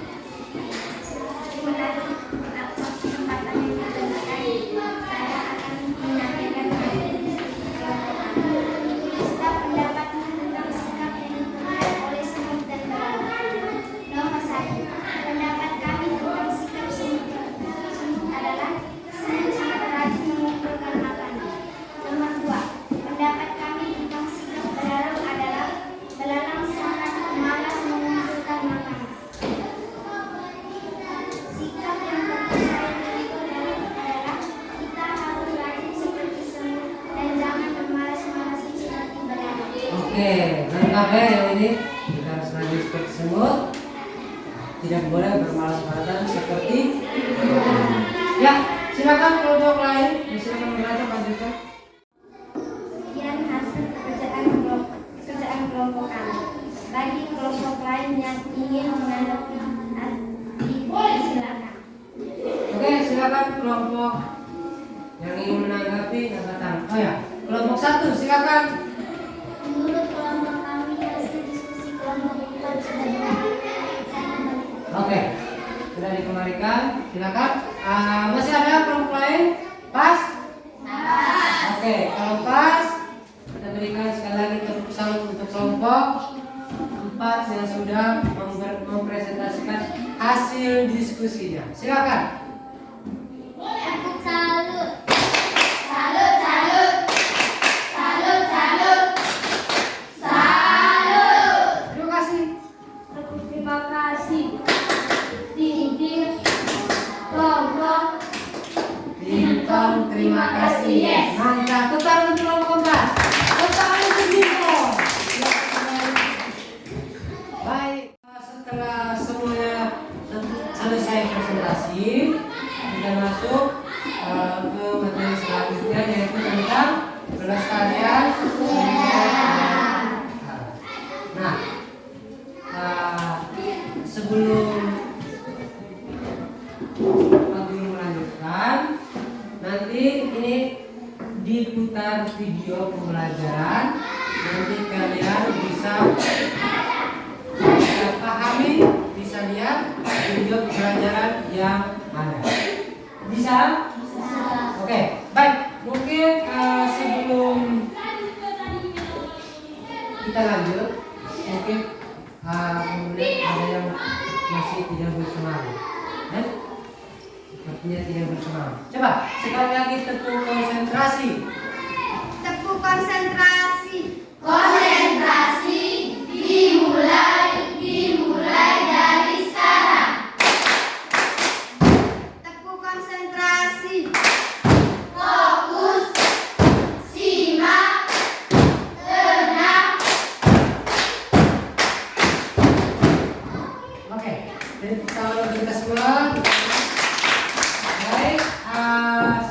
Terima kasih atas kesempatan yang diberikan. Saya akan menyampaikan hasil diskusi kelompok kami. Tuliskan pendapatmu tentang sikap yang diperlihatkan oleh semut dan belalang. Nomor 1. Pendapat kami tentang sikap semut adalah semut sangat rajin mengumpulkan makanan. Nomor 2. Pendapat kami tentang sikap belalang adalah belalang sangat malas mengumpulkan makanan. Sikap yang perlu saya miliki adalah kita harus rajin seperti semut dan jangan bermalas-malasi seperti belalang. Oke, lengkap ya yang ini. Kita harus rajin seperti semut. Tidak boleh bermalas-malasan seperti. Ya, silakan kelompok lain. Silakan belajar lanjutkan. Sekian hasil pekerjaan kelompok kami. Bagi kelompok lain yang ingin menanggapi, silakan. Oke, silakan kelompok yang ingin menanggapi angkat tangan. Oh ya, kelompok 1 silakan. Menurut kelompok kami, hasil diskusi kelompok 4 sudah benar. Oke, sudah dikembalikan. Silakan. Masih ada kelompok lain? Pas? Oke, kalau pas, kita berikan sekali lagi tepuk salut untuk kelompok 4 yang sudah mempresentasikan hasil diskusinya. Silakan. Tepuk salut. Salut, salut. Salut, salut. Salut. Terima kasih. Terima kasih. Ting, ting. Terima kasih, yes. Mantap, tepuk tangan untuk kelompok keempat. Tepuk tangan untuk Bimo. Baik, setelah semuanya selesai presentasi, kita masuk ke materi selanjutnya, yaitu tentang pelestarian sumber. Nah, sebelum Pak Guru melanjutkan, nanti ini diputar video pembelajaran. Nanti kalian bisa pahami, bisa lihat video pembelajaran yang ada. Bisa? Oke, baik. Mungkin sebelum kita lanjut, mungkin kemudian ada yang masih tidak bersemangat, artinya tidak bersemangat. Coba sekali lagi tepuk konsentrasi. Tepuk konsentrasi. Konsentrasi dimulai dari sekarang. Tepuk konsentrasi. Fokus. Simak. Tenang. Oke, jadi pertama kita semua. Baik,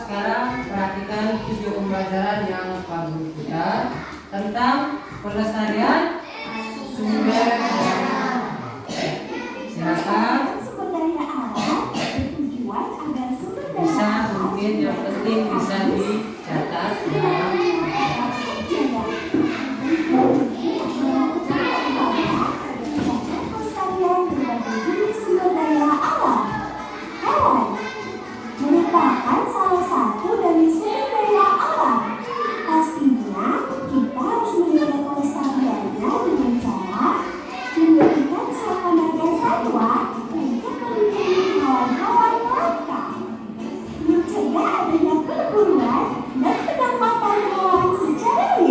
sekarang perhatikan video pembelajaran yang Pak Guru putar tentang pelestarian sumber daya. Silakan. Bisa, mungkin yang penting bisa dicatat dalam merupakan salah satu dari sumber daya alam. Pastinya kita harus menjaga kelestariannya dengan cara memberikan selamanya satwa untuk melindungi hewan-hewan langka, mencegah adanya perburuan dan penangkapan hewan secara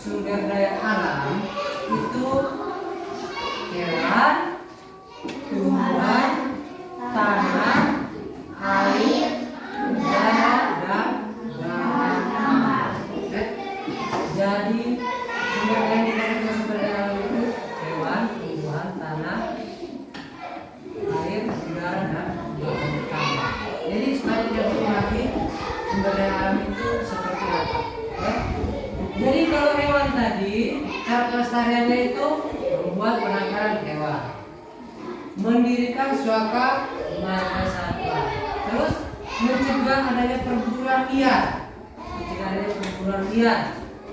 sumber daya alam itu hewan, tumbuhan, tanah, air, udara, dan bahan tambah. Jadi sumber daya yang dikatakan sumber daya alam itu hewan, tumbuhan, tanah, air, udara, dan bahan tambah. Jadi supaya tidak bingung lagi sumber daya alam itu seperti apa. Jadi kalau hewan tadi cara pelestariannya itu membuat penangkaran hewan, mendirikan suaka marga satwa, terus mencegah adanya perburuan liar,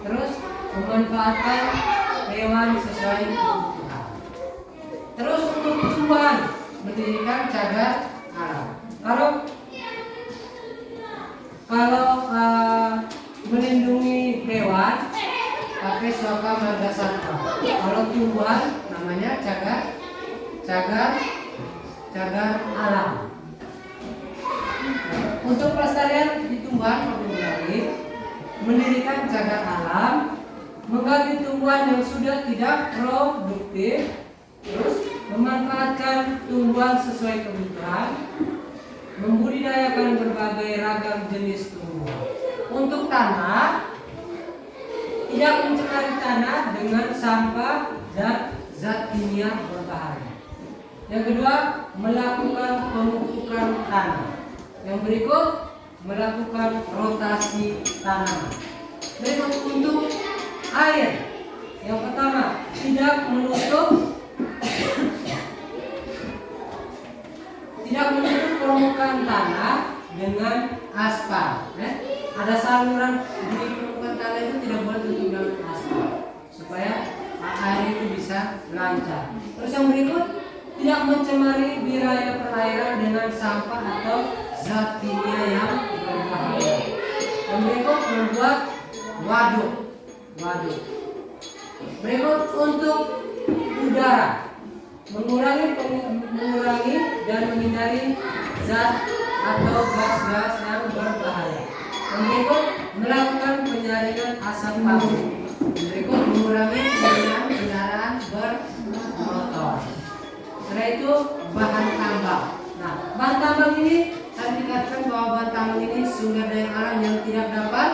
terus memanfaatkan hewan sesuai kebutuhan. Terus untuk tumbuhan mendirikan cagar alam. Kalau melindungi hewan pakai suaka marga satwa. Kalau tumbuhan namanya cagar alam. Untuk pelestarian di tumbuhan mendirikan cagar alam, mengganti tumbuhan yang sudah tidak produktif, terus memanfaatkan tumbuhan sesuai kebutuhan, membudidayakan berbagai ragam jenis tumbuhan. Untuk tanah, tidak mencemari tanah dengan sampah dan zat kimia berbahaya. Yang kedua, melakukan pemupukan tanah. Yang berikut, melakukan rotasi tanaman. Berikut untuk air. Yang pertama, tidak menutup permukaan tanah dengan aspal. Ada saluran di permukaan tanah itu tidak boleh tutup dengan aspal supaya air itu bisa lancar. Terus yang berikut, tidak mencemari wilayah perairan dengan sampah atau zat kimia yang berbahaya. Yang berikut, membuat waduk. Berikut untuk udara, mengurangi dan menghindari zat atau gas-gas yang berbahaya. Yang berikut, melakukan penyaringan asap pabrik. Berikut, mengurangi penggunaan kendaraan bermotor. Setelah itu, bahan tambang. Nah, bahan tambang ini saya dikatakan bahwa bahan tambang ini sumber daya alam yang tidak dapat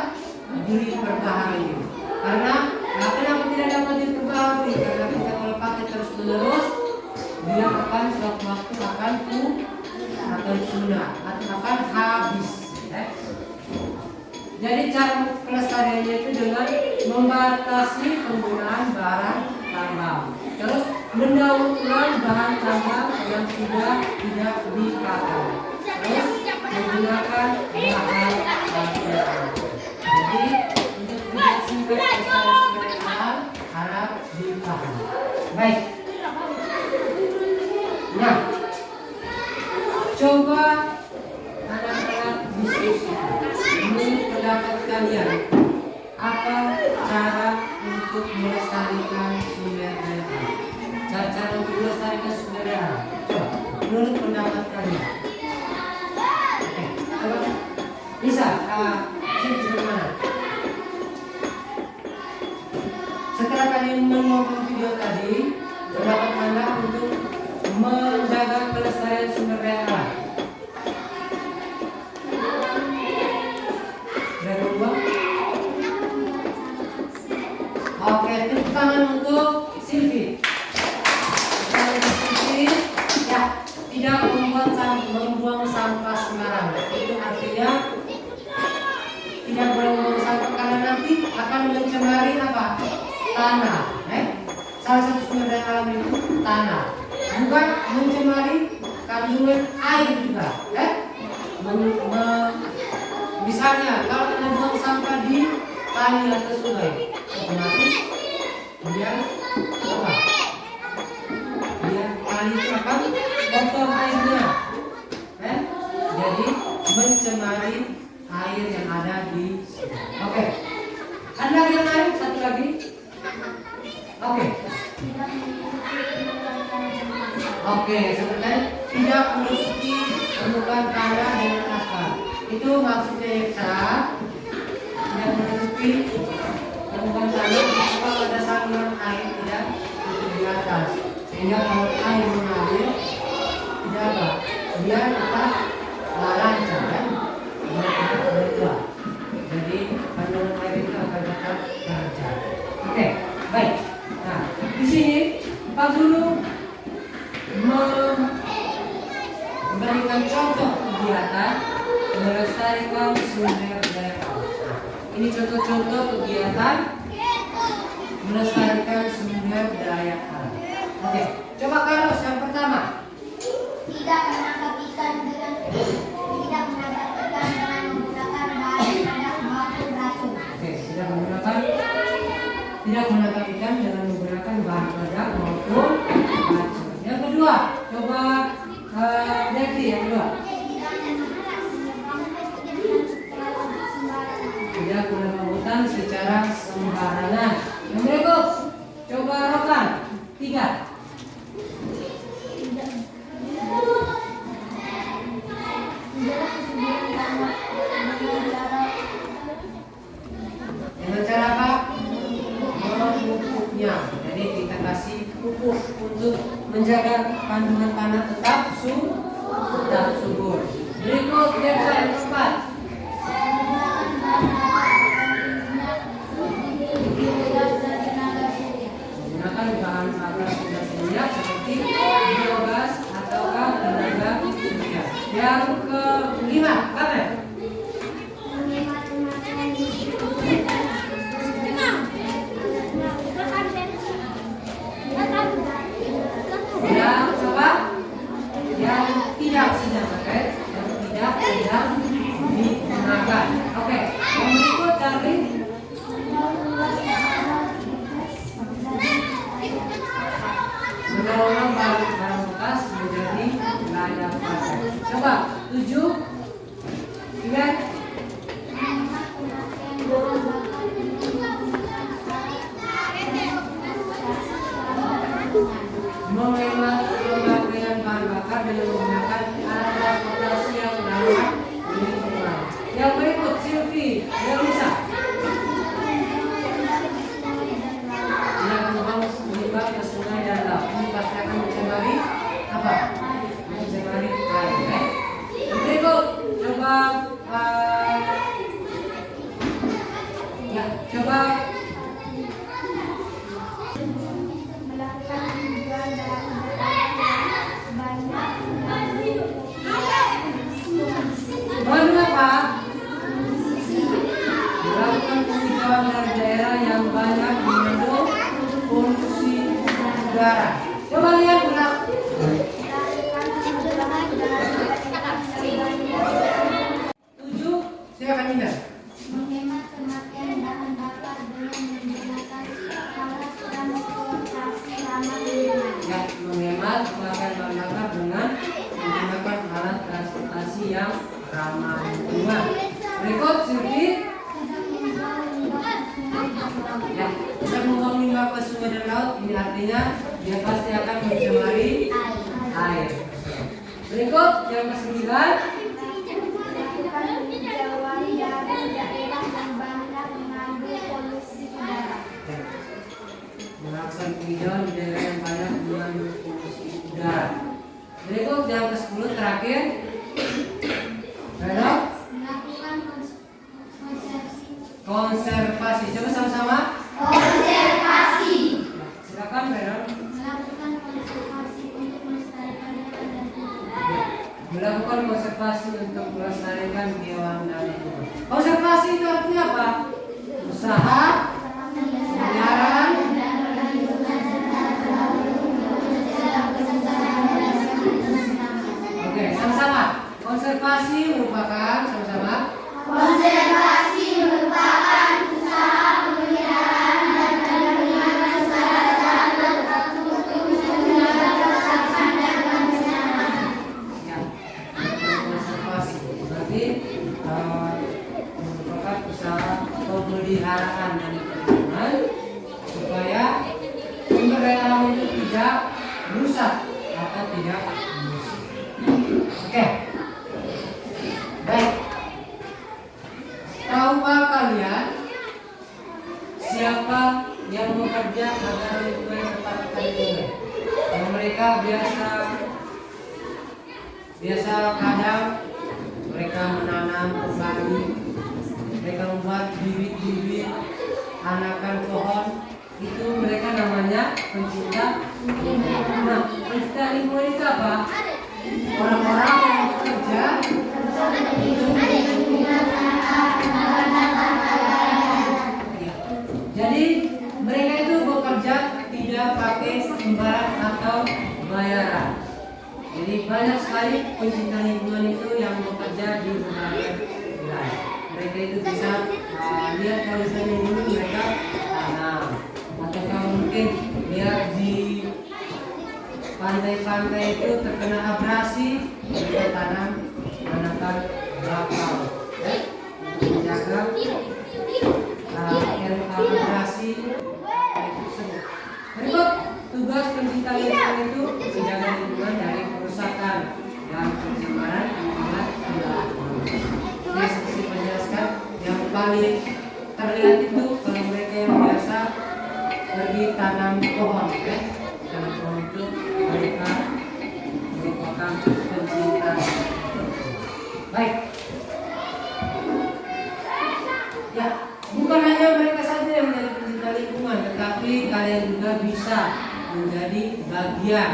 diperbaharui. Karena kenapa tidak dapat diperbaharui? Karena kita kalau pakai terus menerus, dia akan suatu waktu akan punah atau akan habis. Jadi cara pelestariannya itu dengan membatasi penggunaan barang tambang. Terus mendaur ulang bahan tambang yang sudah tidak dipakai. Terus menggunakan bahan baku. Jadi untuk tidak singkat pelestarian alam harap dipahami. Baik. Nah, coba anak-anak diskusi. Ini pendapat kalian. Apa cara untuk melestarikan sumber daya alam? Cara untuk melestarikan sumber daya alam. Coba, menurut pendapat kalian. Oke, coba. Bisa, sini bagaimana? Setelah kalian menonton video tadi, pendapat Anda untuk menjaga kelestarian sumber daya alam. Oke, tepuk tangan untuk Silvi. Ya, tidak membuang sampah sembarangan. Itu artinya tidak boleh membuang sampah karena nanti akan mencemari apa? Tanah. Salah satu sumber daya alam itu tanah. Bukan mencemari kandungan air juga. Misalnya kalau kita buang sampah di kali atau sungai, otomatis dia apa? Dia kali itu akan kotor airnya, jadi mencemari air yang ada di sini. Oke. Ada lagi yang lain? Satu lagi. Oke. Oke, sebenarnya tidak menutupi permukaan tanah dengan aspal. Itu maksudnya ya, tidak menutupi permukaan tanah atas, sehingga kalau air mengalir tidak apa, dia tetap lancar kan, dia tidak bergerak. Jadi kandungan air itu akan tetap lancar. Oke, baik. Nah, di sini Pak Guru memberikan contoh kegiatan melestarikan sumber daya alam. Ini contoh-contoh kegiatan melestarikan sumber daya alam. Oke, coba Carlos yang pertama. Tidak menangkap ikan dengan menggunakan bahan peledak maupun racun. Oke, tidak menangkap ikan dengan menggunakan bahan peledak maupun racun. Yang kedua, coba Devi yang kedua. Tidak menebang hutan secara sembarangan. Yang berikut, coba Rokan 3. Dengan cara apa? Memupuknya. Jadi kita kasih pupuk untuk menjaga kandungan tanah tetap subur. Berikut Depsa yang keempat. Menggunakan bahan bakar minyak seperti biogas ataukah tenaga surya. Yang kelima, Kamen. Yang coba yang tidak sedang pakai, yang tidak sedang digunakan. Oke, yang berikut Charlie. Menolong barang bekas menjadi layak pakai. Coba 7, 3. Menghemat pemakaian bahan bakar dengan menggunakan alat transportasi yang ramah lingkungan. Yang berikut Silvi, Elisa. Tidak menyebab ke sungai dan laut. Ini pasti akan mencemari apa? Mencemari air. Yang berikut coba coba mengapa? Melakukan penghijauan dari daerah yang banyak mengandung polusi udara. Coba lihat ulang. 7, silakan Indah. Menghemat pemakaian bahan bakar dengan menggunakan alat transportasi ramah lingkungan. Ya, menghemat pemakaian bahan bakar dengan menggunakan alat transportasi yang ramah lingkungan. Berikut Silvi. Ya, kita membuang limbah ke sungai dan laut. Ini artinya dia pasti akan mencemari air. Berikut yang ke-9. Melakukan penghijauan dari daerah yang banyak mengandung polusi udara. Melakukan penghijauan di daerah yang banyak mengandung polusi udara. Berikut yang ke-10 terakhir. Reno? Melakukan Konservasi. Coba sama-sama. konservasi. Silakan Reno. Melakukan konservasi untuk melestarikan hewan dan tumbuhan. Melakukan konservasi untuk melestarikan hewan dan lingkungan. Konservasi itu artinya apa? Usaha pemeliharaan. Oke, sama-sama. Konservasi merupakan sama-sama. Konservasi merupakan usaha pemeliharaan dan pengembangan secara sadar untuk menjaga kelestarian dan kebersihan. Ya, konservasi berarti merupakan usaha pemeliharaan dan lingkungan supaya sumber daya alam itu tidak rusak atau tidak musnah. Oke, baik. Tahukah kalian siapa yang bekerja agar lingkungan tetap yang mereka biasa kadang mereka menanam kembali, mereka membuat bibit-bibit anakan pohon, itu mereka namanya pencinta lingkungan. Nah, pencinta lingkungan itu apa? Orang-orang yang bekerja jadi mereka itu bekerja tidak pakai imbalan atau bayaran. Jadi banyak sekali pencinta lingkungan itu yang bekerja di berbagai wilayah. Mereka itu bisa lihat kalau misalnya dulu mereka tanam, atau kalau mungkin lihat di pantai-pantai itu terkena abrasi, mereka tanam anakan bakau untuk menjaga abrasi itu semua. Berikut tugas pencinta lingkungan itu menjaga lingkungan dari kerusakan dan pencemaran lingkungan adalah ini seperti penjelaskan yang paling terlihat itu kalau mereka yang biasa pergi tanam pohon, tanam pohon itu mereka merupakan pencinta. Baik. Ya, bukan hanya mereka saja yang menjadi pencinta lingkungan, tetapi kalian juga bisa menjadi bagian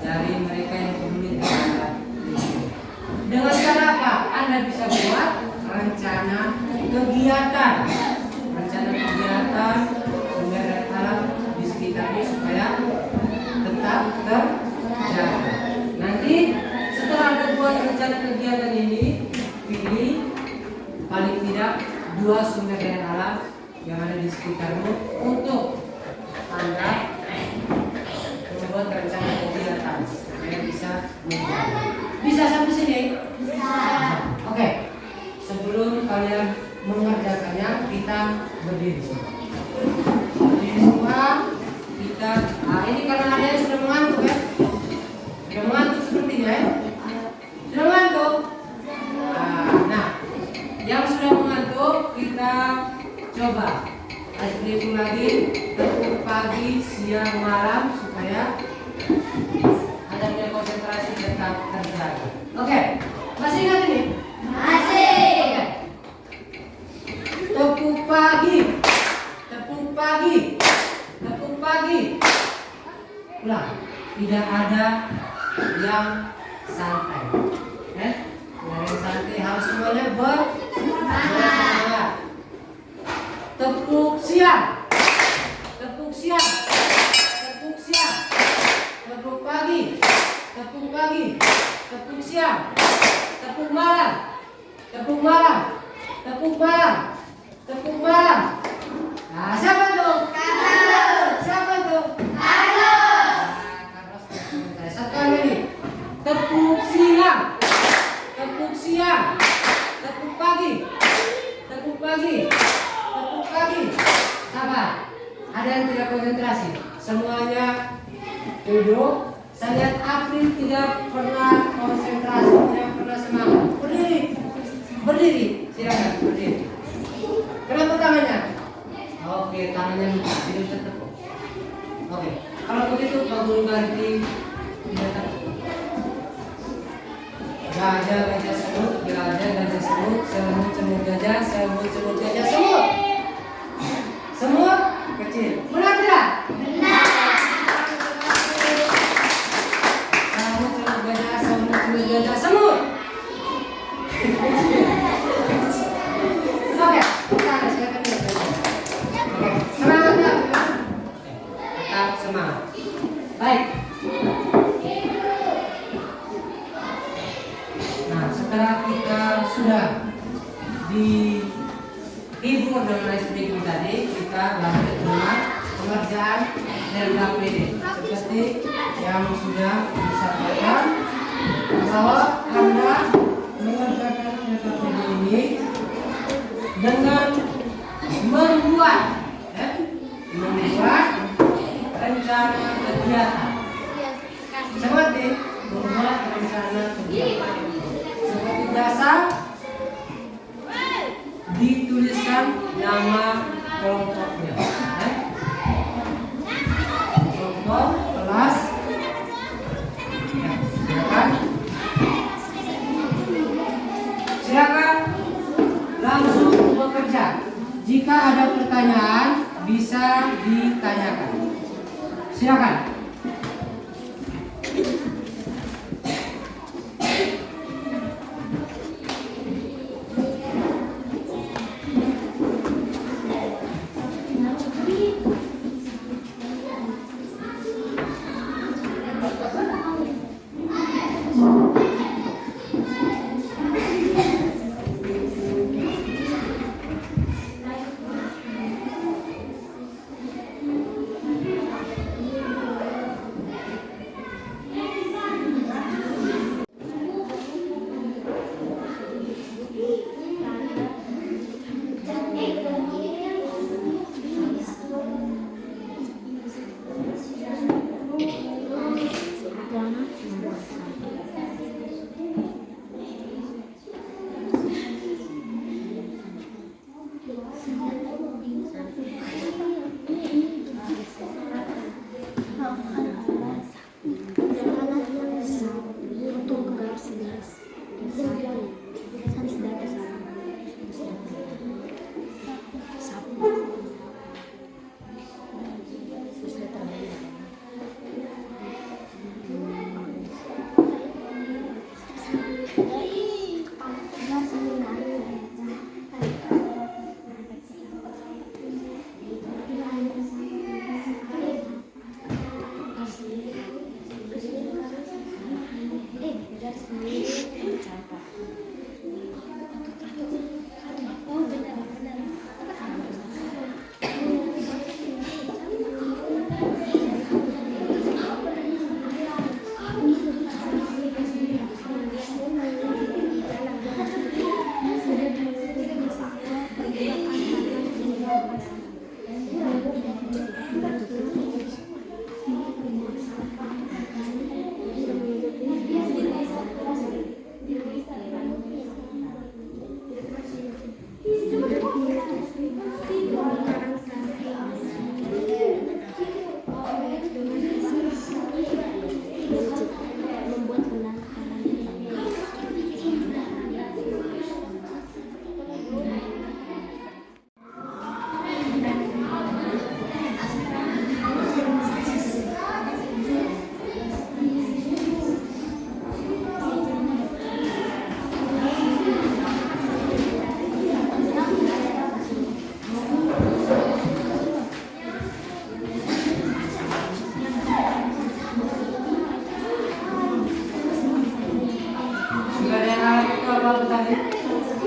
dari mereka yang peduli terhadap lingkungan. Dengan cara apa? Anda bisa buat rencana kegiatan sumber daya alam di sekitarnya supaya tetap terjaga. Nanti setelah Anda buat rencana kegiatan ini, pilih paling tidak 2 sumber daya alam yang ada di sekitarmu untuk Anda membuat rencana kegiatan supaya bisa menjaga. Bisa sampai sini? Bisa. Oke. Sebelum kalian mengerjakannya, kita berdiri. Berdiri semua. Kita, ini karena ada yang sudah mengantuk ya. Sudah mengantuk sepertinya ya. Sudah mengantuk. Nah, yang sudah mengantuk kita coba hitung lagi tepuk pagi, siang, malam supaya Anda punya konsentrasi tetap terjaga. Oke, masih ingat ini? Masih. Oke. Tepuk pagi, tepuk pagi, tepuk pagi. Ulang, tidak ada yang santai. Yang santai harus semuanya bersemangat. Tepuk siang, tepuk siang, tepuk siang, tepuk pagi, tepuk pagi, tepuk siang, tepuk malam, tepuk malam, tepuk malam, tepuk malam. Nah, siapa tuh? Carlos. Siapa tuh? Carlos. Carlos. Satu kali lagi. Tepuk siang, tepuk siang, tepuk pagi, tepuk pagi, tepuk pagi. Sabar. Ada yang tidak konsentrasi. Semuanya duduk. Saya lihat April tidak pernah konsentrasi, tidak pernah semangat. Berdiri, berdiri. Silakan berdiri. Kenapa tangannya? Oke, tangannya tidak tertepuk. Oke, kalau begitu Pak Guru ganti tidak tertepuk. Gajah, gajah semut, gajah, gajah semut, semut, semut gajah, semut, semut gajah, semut. Semut kecil. Benar tidak? Benar. Semut, semut gajah, semut, semut gajah, semut. Oke, kita silakan dulu. Oke, semangat ya. Tetap semangat. Baik. Nah, setelah kita sudah dihibur dengan SPG tadi, kita lanjut dengan pengerjaan LKPD. Seperti yang sudah disampaikan bahwa Anda mengerjakan LKPD ini dengan membuat rencana kegiatan. Seperti membuat rencana kegiatan. Seperti biasa dituliskan nama kelompoknya. bisa ditanyakan. Silakan.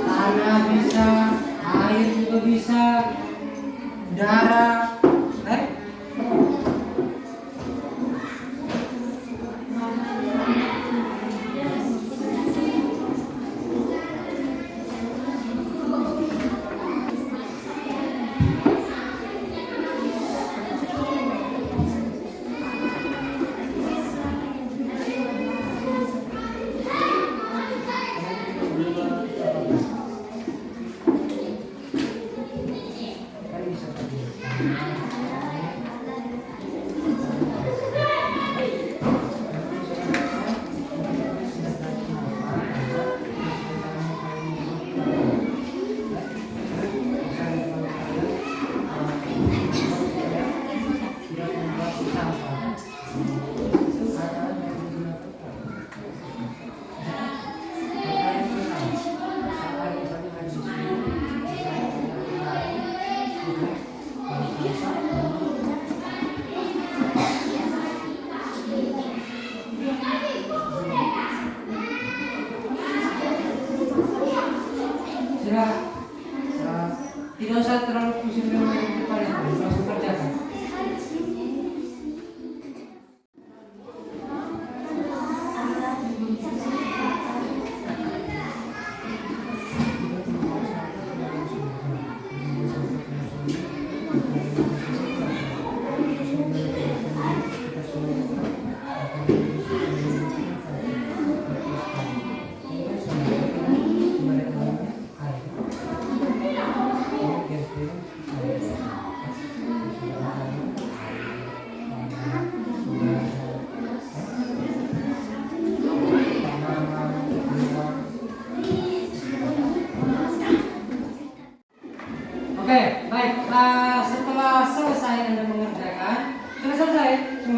Tanah bisa, air juga bisa, darah, kan bisa terjadi.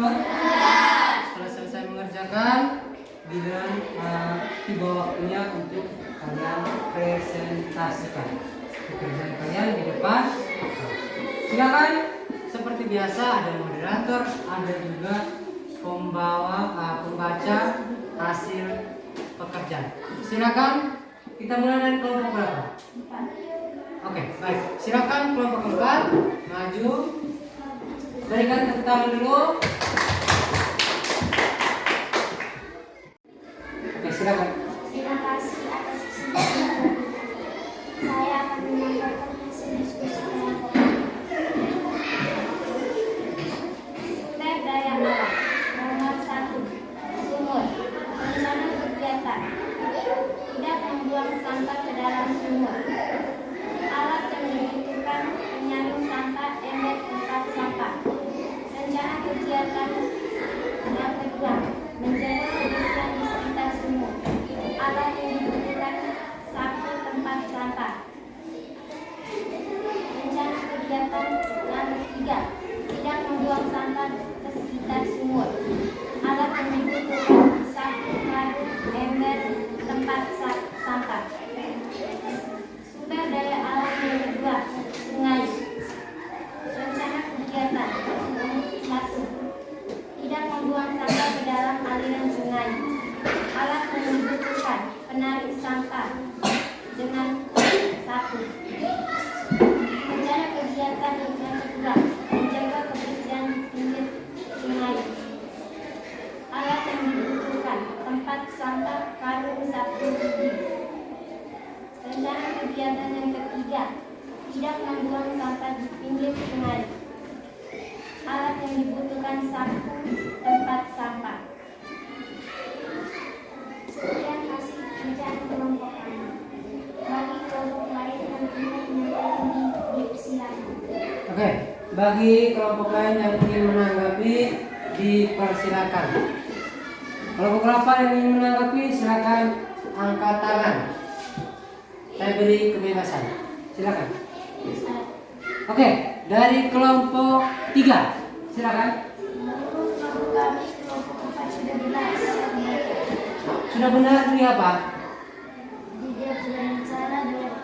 semua? Setelah selesai mengerjakan, giliran tiba waktunya untuk kalian presentasikan pekerjaan kalian di depan. Silakan, seperti biasa ada moderator, ada juga pembaca hasil pekerjaan. Silakan, kita mulai dari kelompok berapa? Oke, baik. Silakan kelompok 4 maju. Berikan tepuk tangan dulu. Oke, silakan. Terima kasih atas kesempatan. Saya akan menyampaikan hasil diskusi kelompok. Sumber daya alam. Nomor 1. Sumur. Rencana kegiatan. Tidak membuang sampah ke dalam sumur. Alat yang dibutuhkan menyaring sampah ember tempat sampah. Rencana kegiatan yang kedua, menjaga kebersihan di sekitar sumur. Alat yang dibutuhkan sapu tempat sampah. Rencana kegiatan yang ketiga, tidak membuang sampah ke sekitar sumur. Alat yang dibutuhkan sapu karung ember tempat sampah. Sumber daya alam yang kedua, sungai. Rencana kegiatan 1. Tidak membuang sampah ke dalam aliran sungai. Alat yang dibutuhkan penarik sampah dengan sapu. Rencana kegiatan yang kedua, menjaga kebersihan pinggir sungai. Alat yang dibutuhkan tempat sampah karung sapu gigi. Rencana kegiatan yang ketiga, tidak membuang sampah di pinggir sungai. Alat yang dibutuhkan sapu tempat sampah. Sekian hasil rencana kelompok kami. Bagi kelompok lain yang ingin menanggapi, dipersilakan. Oke, bagi kelompok lain yang ingin menanggapi, dipersilakan. Kelompok berapa yang ingin menanggapi, silakan angkat tangan. Saya beri kebebasan. Silakan. Oke, dari kelompok 3, silakan. Menurut kelompok kami, kelompok 4 sudah benar. Sudah benar ini apa? Dia berencana dengan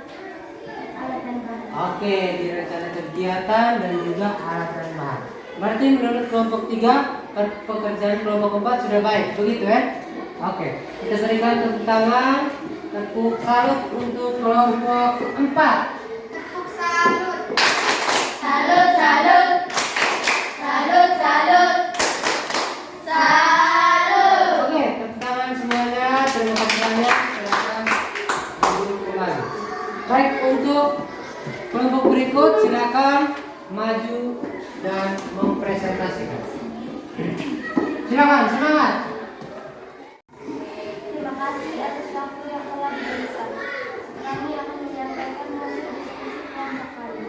alat dan bahan. Oke, di rencana kegiatan dan juga alat dan bahan. Berarti menurut kelompok 3, pekerjaan kelompok 4 sudah baik, begitu ya? Oke, kita berikan tepuk tangan, tepuk salut untuk kelompok 4. Tepuk salut. Salut, salut. Salut, salut. Salut. Oke, tepuk tangan semuanya. Terima kasih banyak. Silakan duduk kembali. Baik, untuk kelompok berikut silakan maju dan mempresentasikan. Silakan, semangat. Terima kasih atas waktu yang telah diberikan. Kami akan menyampaikan hasil diskusi kelompok kami.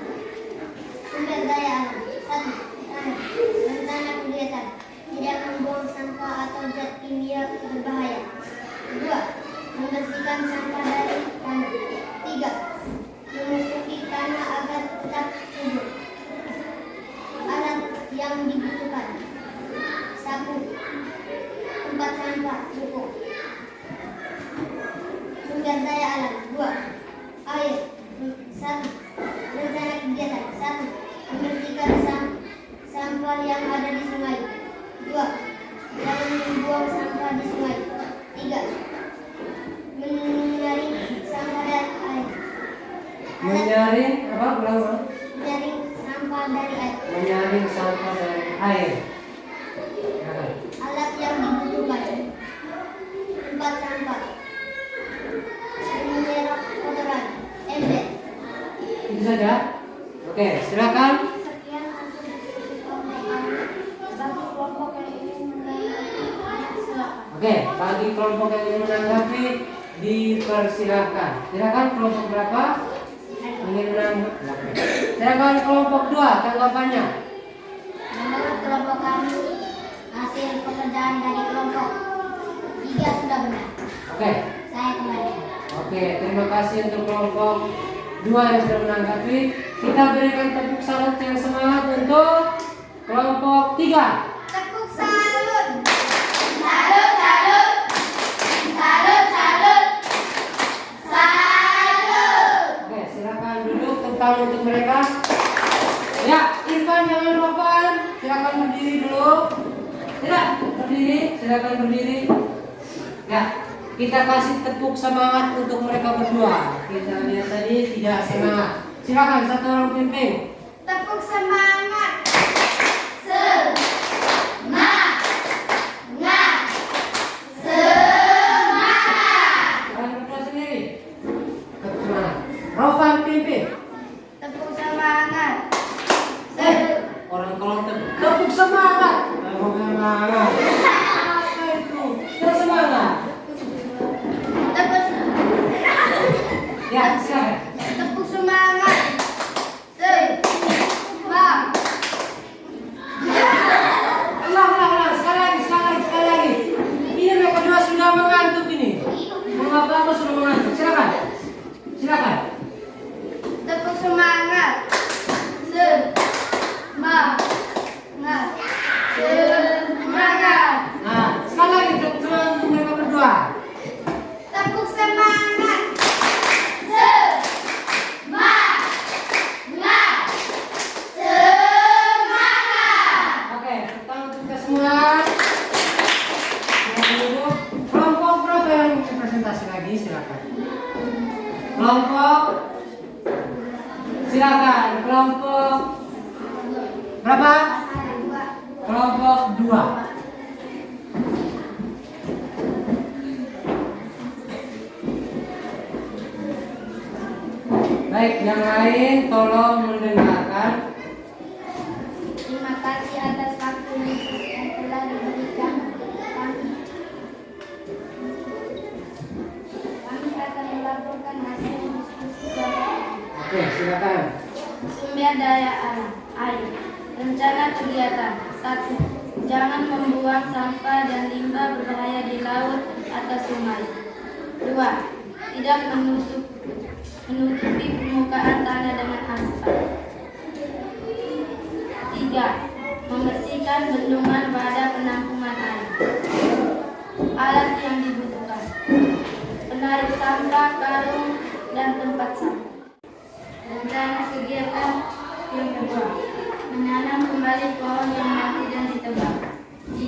Sumber daya alam. 1. Tanah. Rencana kegiatan. Tidak membuang sampah atau zat kimia berbahaya. 2. Membersihkan sampah dari tanah. 3. Menutupi tanah agar tetap subur. Alat yang dibutuhkan: sapu, tempat sampah, pupuk. Sumber daya alam. 2. Air. 1. Rencana kegiatan. 1. Membersihkan sampah yang ada di sungai. 2. Jangan membuang sampah di sungai. 3. Menyaring sampah dari air. Menyaring apa? Ulang. Menyaring sampah dari air. Menyaring sampah dari air. Silakan. Alat yang dibutuhkan: tempat sampah, menyerap kotoran, ember. Itu saja. Oke, silakan. Sekian hasil diskusi kelompok kami. Bagi kelompok yang ingin menanggapi, silakan. Oke, bagi kelompok yang ingin menanggapi, dipersilakan. Silakan kelompok berapa? Ingin menanggapi. Silakan kelompok 2, tanggapannya. Menurut kelompok kami, hasil pekerjaan dari kelompok 3 sudah benar. Oke. Saya kembali. Oke, terima kasih untuk kelompok 2 yang sudah menanggapi. Kita berikan tepuk salut yang semangat untuk kelompok 3. Tepuk salut. Salut, salut. Salut, salut. Salut. Oke, silakan duduk tentang untuk mereka. Ya, Irfan jangan Rovan. Silakan berdiri dulu. Tidak, berdiri. Silakan berdiri. Ya, kita kasih tepuk semangat untuk mereka berdua. Kita lihat tadi tidak semangat. Silakan satu orang pimpin. Tepuk semangat. Semangat. Semangat. Kalian berdua sendiri. Tepuk semangat. Rovan pimpin. Tepuk semangat. Orang kalau tepuk semangat. Tepuk semangat. Apa itu? Tepuk semangat. Tepuk Ya, silakan. Tepuk semangat. Semangat. Ulang. Sekali lagi. Ini mereka dua sudah mengantuk ini. Mengapa sudah mengantuk? Silakan. Tepuk semangat. Semangat. Semangat. Nah, sekali lagi tepuk semangat untuk mereka berdua. Tepuk semangat. Semangat. Semangat. Oke, pertama untuk kita semua. Silakan duduk. Kelompok berapa yang presentasi lagi? Silakan. Kelompok. Silakan. Kelompok berapa? Kelompok 2. Baik, yang lain tolong mendengarkan. Terima kasih atas waktu yang telah diberikan kami. Kami akan melaporkan hasil diskusi Bapak. Oke, silakan. Sumber daya alam, air. Rencana kegiatan. 1. Jangan membuang sampah dan limbah berbahaya di laut atau sungai. 2. Tidak menutupi permukaan tanah dengan aspal. 3. Membersihkan bendungan pada penampungan air. Alat yang dibutuhkan: penarik sampah, karung, dan tempat sampah. Rencana kegiatan yang kedua: menanam kembali pohon yang mati dan ditebang. 3.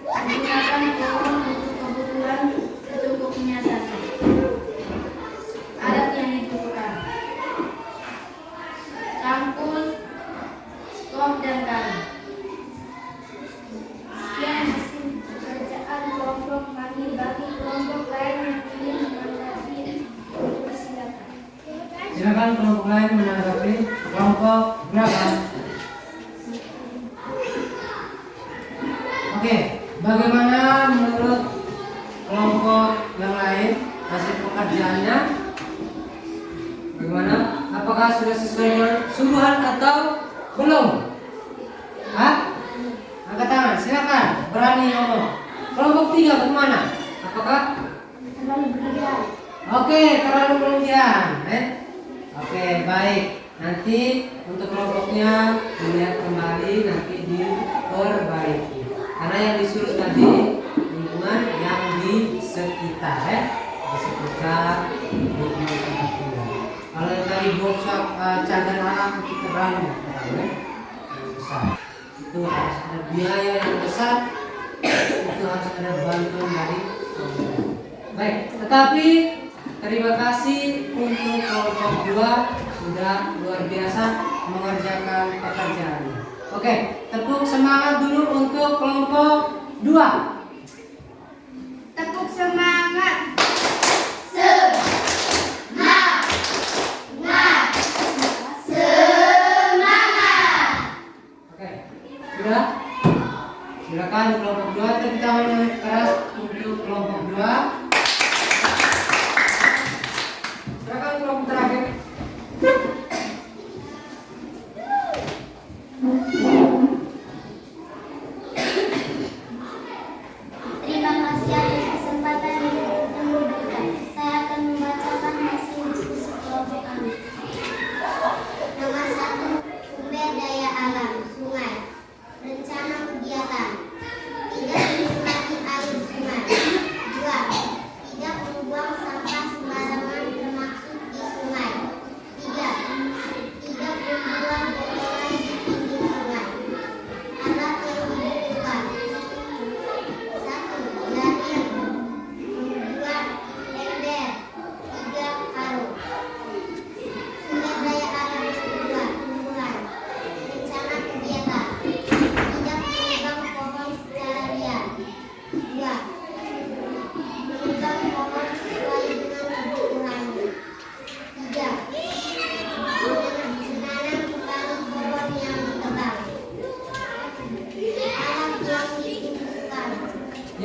Menggunakan pohon untuk kebutuhan secukupnya saja. Alat yang dibutuhkan: cangkul, skop, dan karung. Sekian hasil pekerjaan kelompok kami. Bagi kelompok lain yang ingin menanggapi, silakan. Silakan kelompok lain menanggapi. Kelompok berapa? Oke, bagaimana menurut kelompok yang lain hasil pekerjaannya? Bagaimana? Apakah sudah sesuai dengan suruhan atau belum? Hah? Angkat tangan, silakan. Berani ngomong. Kelompok 3 bagaimana? Apakah? Terlalu berlebihan. Oke, terlalu berlebihan. Oke, baik. Nanti untuk kelompoknya dilihat kembali, nanti diperbaiki. Karena yang disuruh tadi lingkungan yang di sekitar, di sekitar lingkungan tempat tinggal. Kalau yang tadi workshop cagar alam kita berani, yang besar. Itu harus ada biaya yang besar. Itu harus ada bantuan dari pemerintah. Baik, tetapi terima kasih untuk kelompok 2 sudah luar biasa mengerjakan pekerjaannya. Oke, tepuk semangat dulu untuk kelompok 2. Tepuk semangat. Semangat. Semangat. Oke, sudah? Silakan kelompok 2, tepuk tangan yang keras untuk kelompok 2. Silakan kelompok terakhir. Terima kasih atas kesempatan yang diberikan. Saya akan membacakan hasil diskusi kelompok kami. Nomor 1, sumber daya alam, sungai.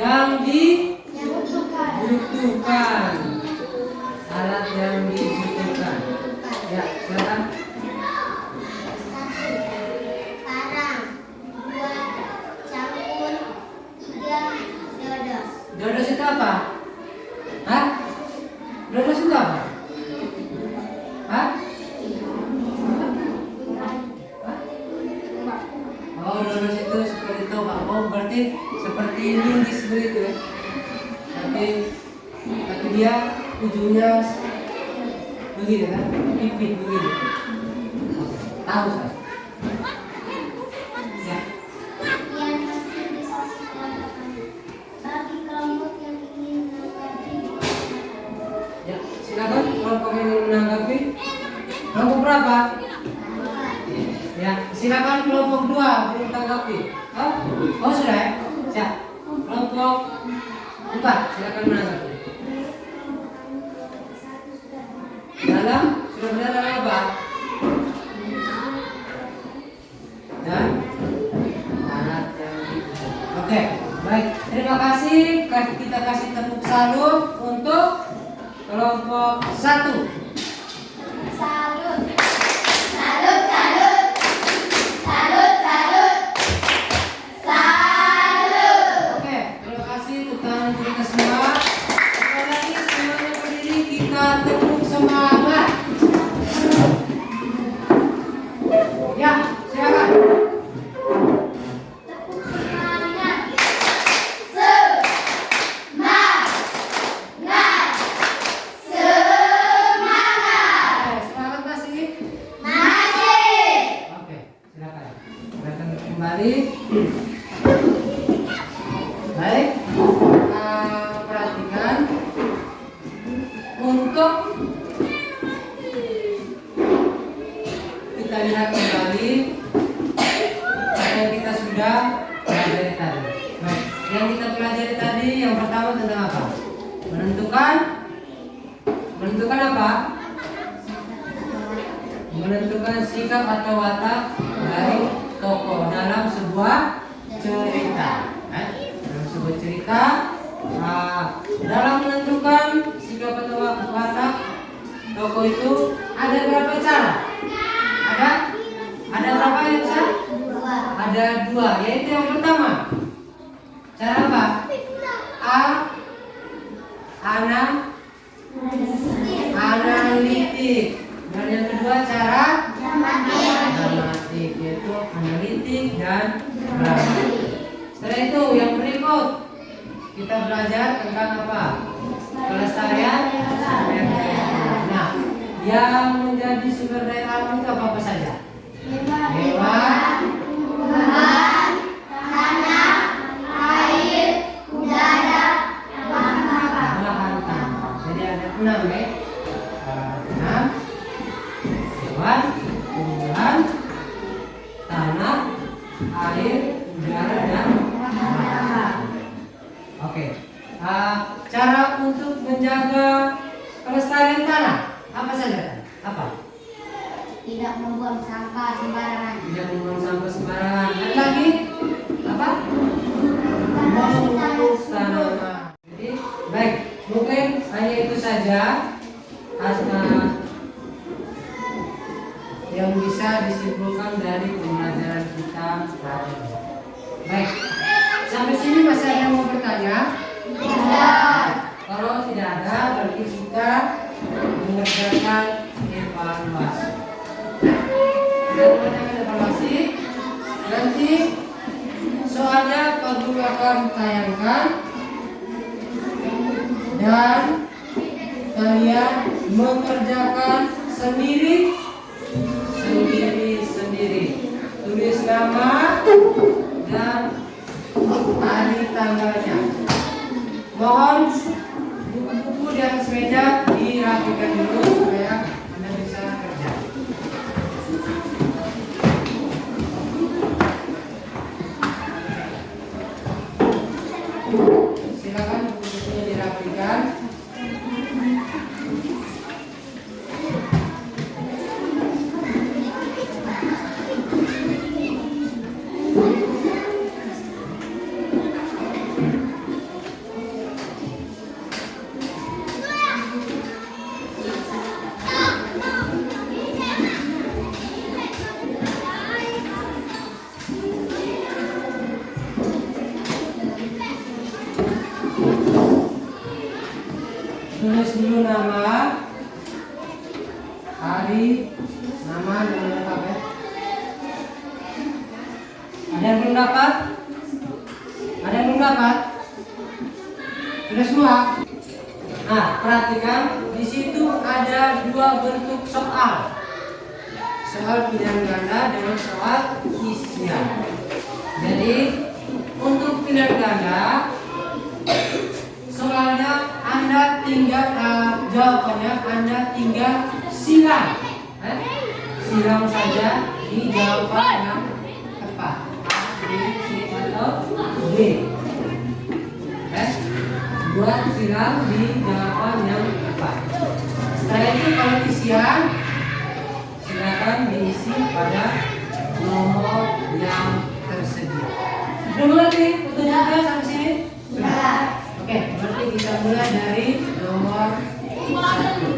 yang dibutuhkan. Alat yang dibutuhkan. Ya, silakan. Parang. 2 cangkul. 3 dodos. Dodos itu apa? Hah? Dodos itu apa? Hah? Oh, dodos itu seperti itu, Pak. Oh, berarti seperti linggis begitu ya. Tapi dia ujungnya begini kan? Pipit begini. Tahu saya. Ya. Yang masih disosialisasikan bagi kelompok yang ingin menanggapi. Ya, silakan kelompok yang ingin menanggapi. Kelompok berapa? Ya, silakan kelompok 2 belum tanggapi. Oh sudah ya? Siap. Kelompok 4 silakan menanggapi. Sudah dalam apa? Dan alat yang Oke, baik. Terima kasih. Kita kasih tepuk salut untuk kelompok 1. Salut. Salut, salut. Salut, salut. Salut. Oke, terima kasih untuk tangan kita semua. Sekali lagi semuanya berdiri, kita tepuk semangat. Ya, silakan. Tepuk semangat. Semangat. Semangat. Oke, semangat masih. Masih. Oke, silakan. Datang kembali. Baik, perhatikan untuk kita lihat kembali apa yang kita sudah pelajari tadi. Baik, yang kita pelajari tadi yang pertama tentang apa? Menentukan apa? Menentukan sikap atau watak dari tokoh dalam sebuah cerita. Dalam sebuah cerita, dalam menentukan sikap atau watak tokoh itu ada berapa cara? Ada berapa ya, Ustaz? Ada 2, yaitu yang pertama. Cara apa? Analitik. Dan yang kedua cara dramatik, yaitu analitik dan dramatik. Setelah itu yang berikut kita belajar tentang apa? Kelestarian sumber daya alam. Nah, yang menjadi sumber daya alam itu apa saja? Hewan, Tuhan, tanah, air, udara, bahan bakar. bahan tambah. Jadi ada 6 ya. 6 hewan, tumbuhan, tanah, air, udara dan bahan. Oke. Cara untuk menjaga kelestarian tanah apa saja? Apa? Tidak membuang sampah sembarangan. Tidak membuang sampah sembarangan. Ada lagi? Apa? Memupuk Tanaman. Jadi, baik. Mungkin hanya itu saja yang bisa disimpulkan dari pembelajaran kita hari ini. Baik. Sampai sini masih ada yang mau bertanya? Kalau tidak ada, berarti kita mengerjakan evaluasi. Kita mengerjakan evaluasi. Nanti soalnya Pak Guru akan tayangkan dan kalian mengerjakan sendiri. Tulis nama dan hari tanggalnya. Mohon buku-buku di atas meja dirapikan dulu supaya Anda bisa kerja. Silakan buku-bukunya dirapikan. Dulu nama, hari, nama lengkap ya. Ada yang belum dapat? Ada yang belum dapat? Sudah semua? Nah, perhatikan di situ ada dua bentuk soal. Soal pilihan ganda dan soal isian. Jadi untuk pilihan ganda, soalnya Anda tinggal jawabannya Anda tinggal silang, silang saja di jawaban yang tepat. A, B, C atau D. Buat silang di jawaban yang tepat. Setelah itu kalau isian, silakan diisi pada nomor yang tersedia. Sudah mengerti petunjuknya sampai sini? Sudah. Oke, berarti kita mulai dari nomor 1.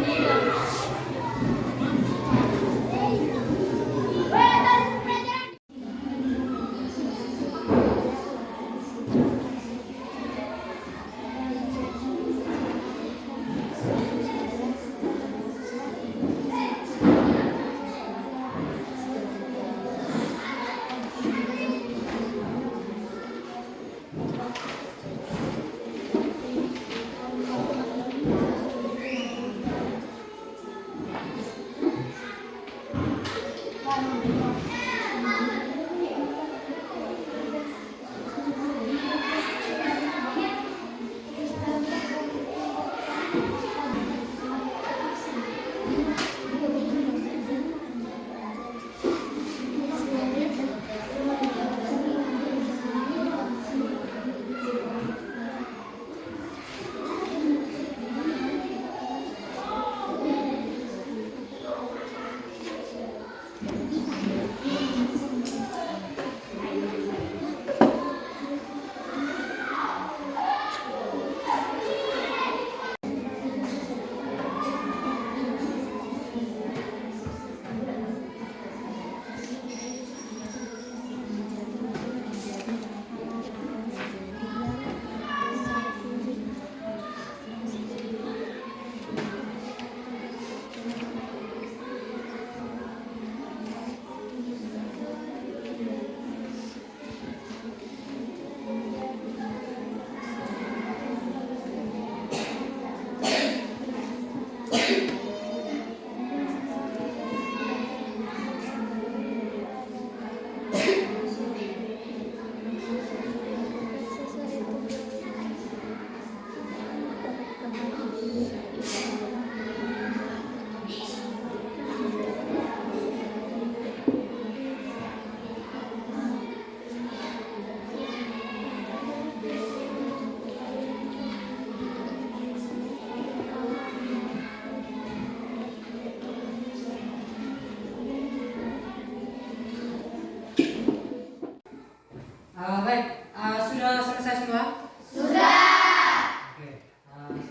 Baik, sudah selesai semua? Sudah. Oke,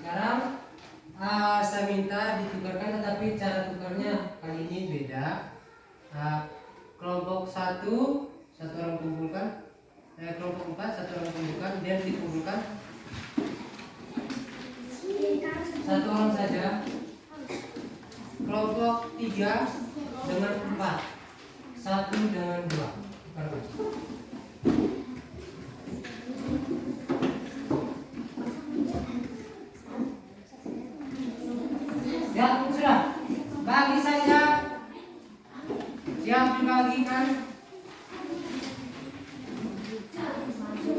sekarang saya minta ditukarkan, tetapi cara tukarnya kali ini beda. Kelompok 1 orang kumpulkan, kelompok 4 orang kumpulkan, dan dikumpulkan 1 orang saja. Kelompok 3 dengan 4, 1 dengan 2. Tukarkan. Ya, sudah. Bagi saja. Siap dibagikan.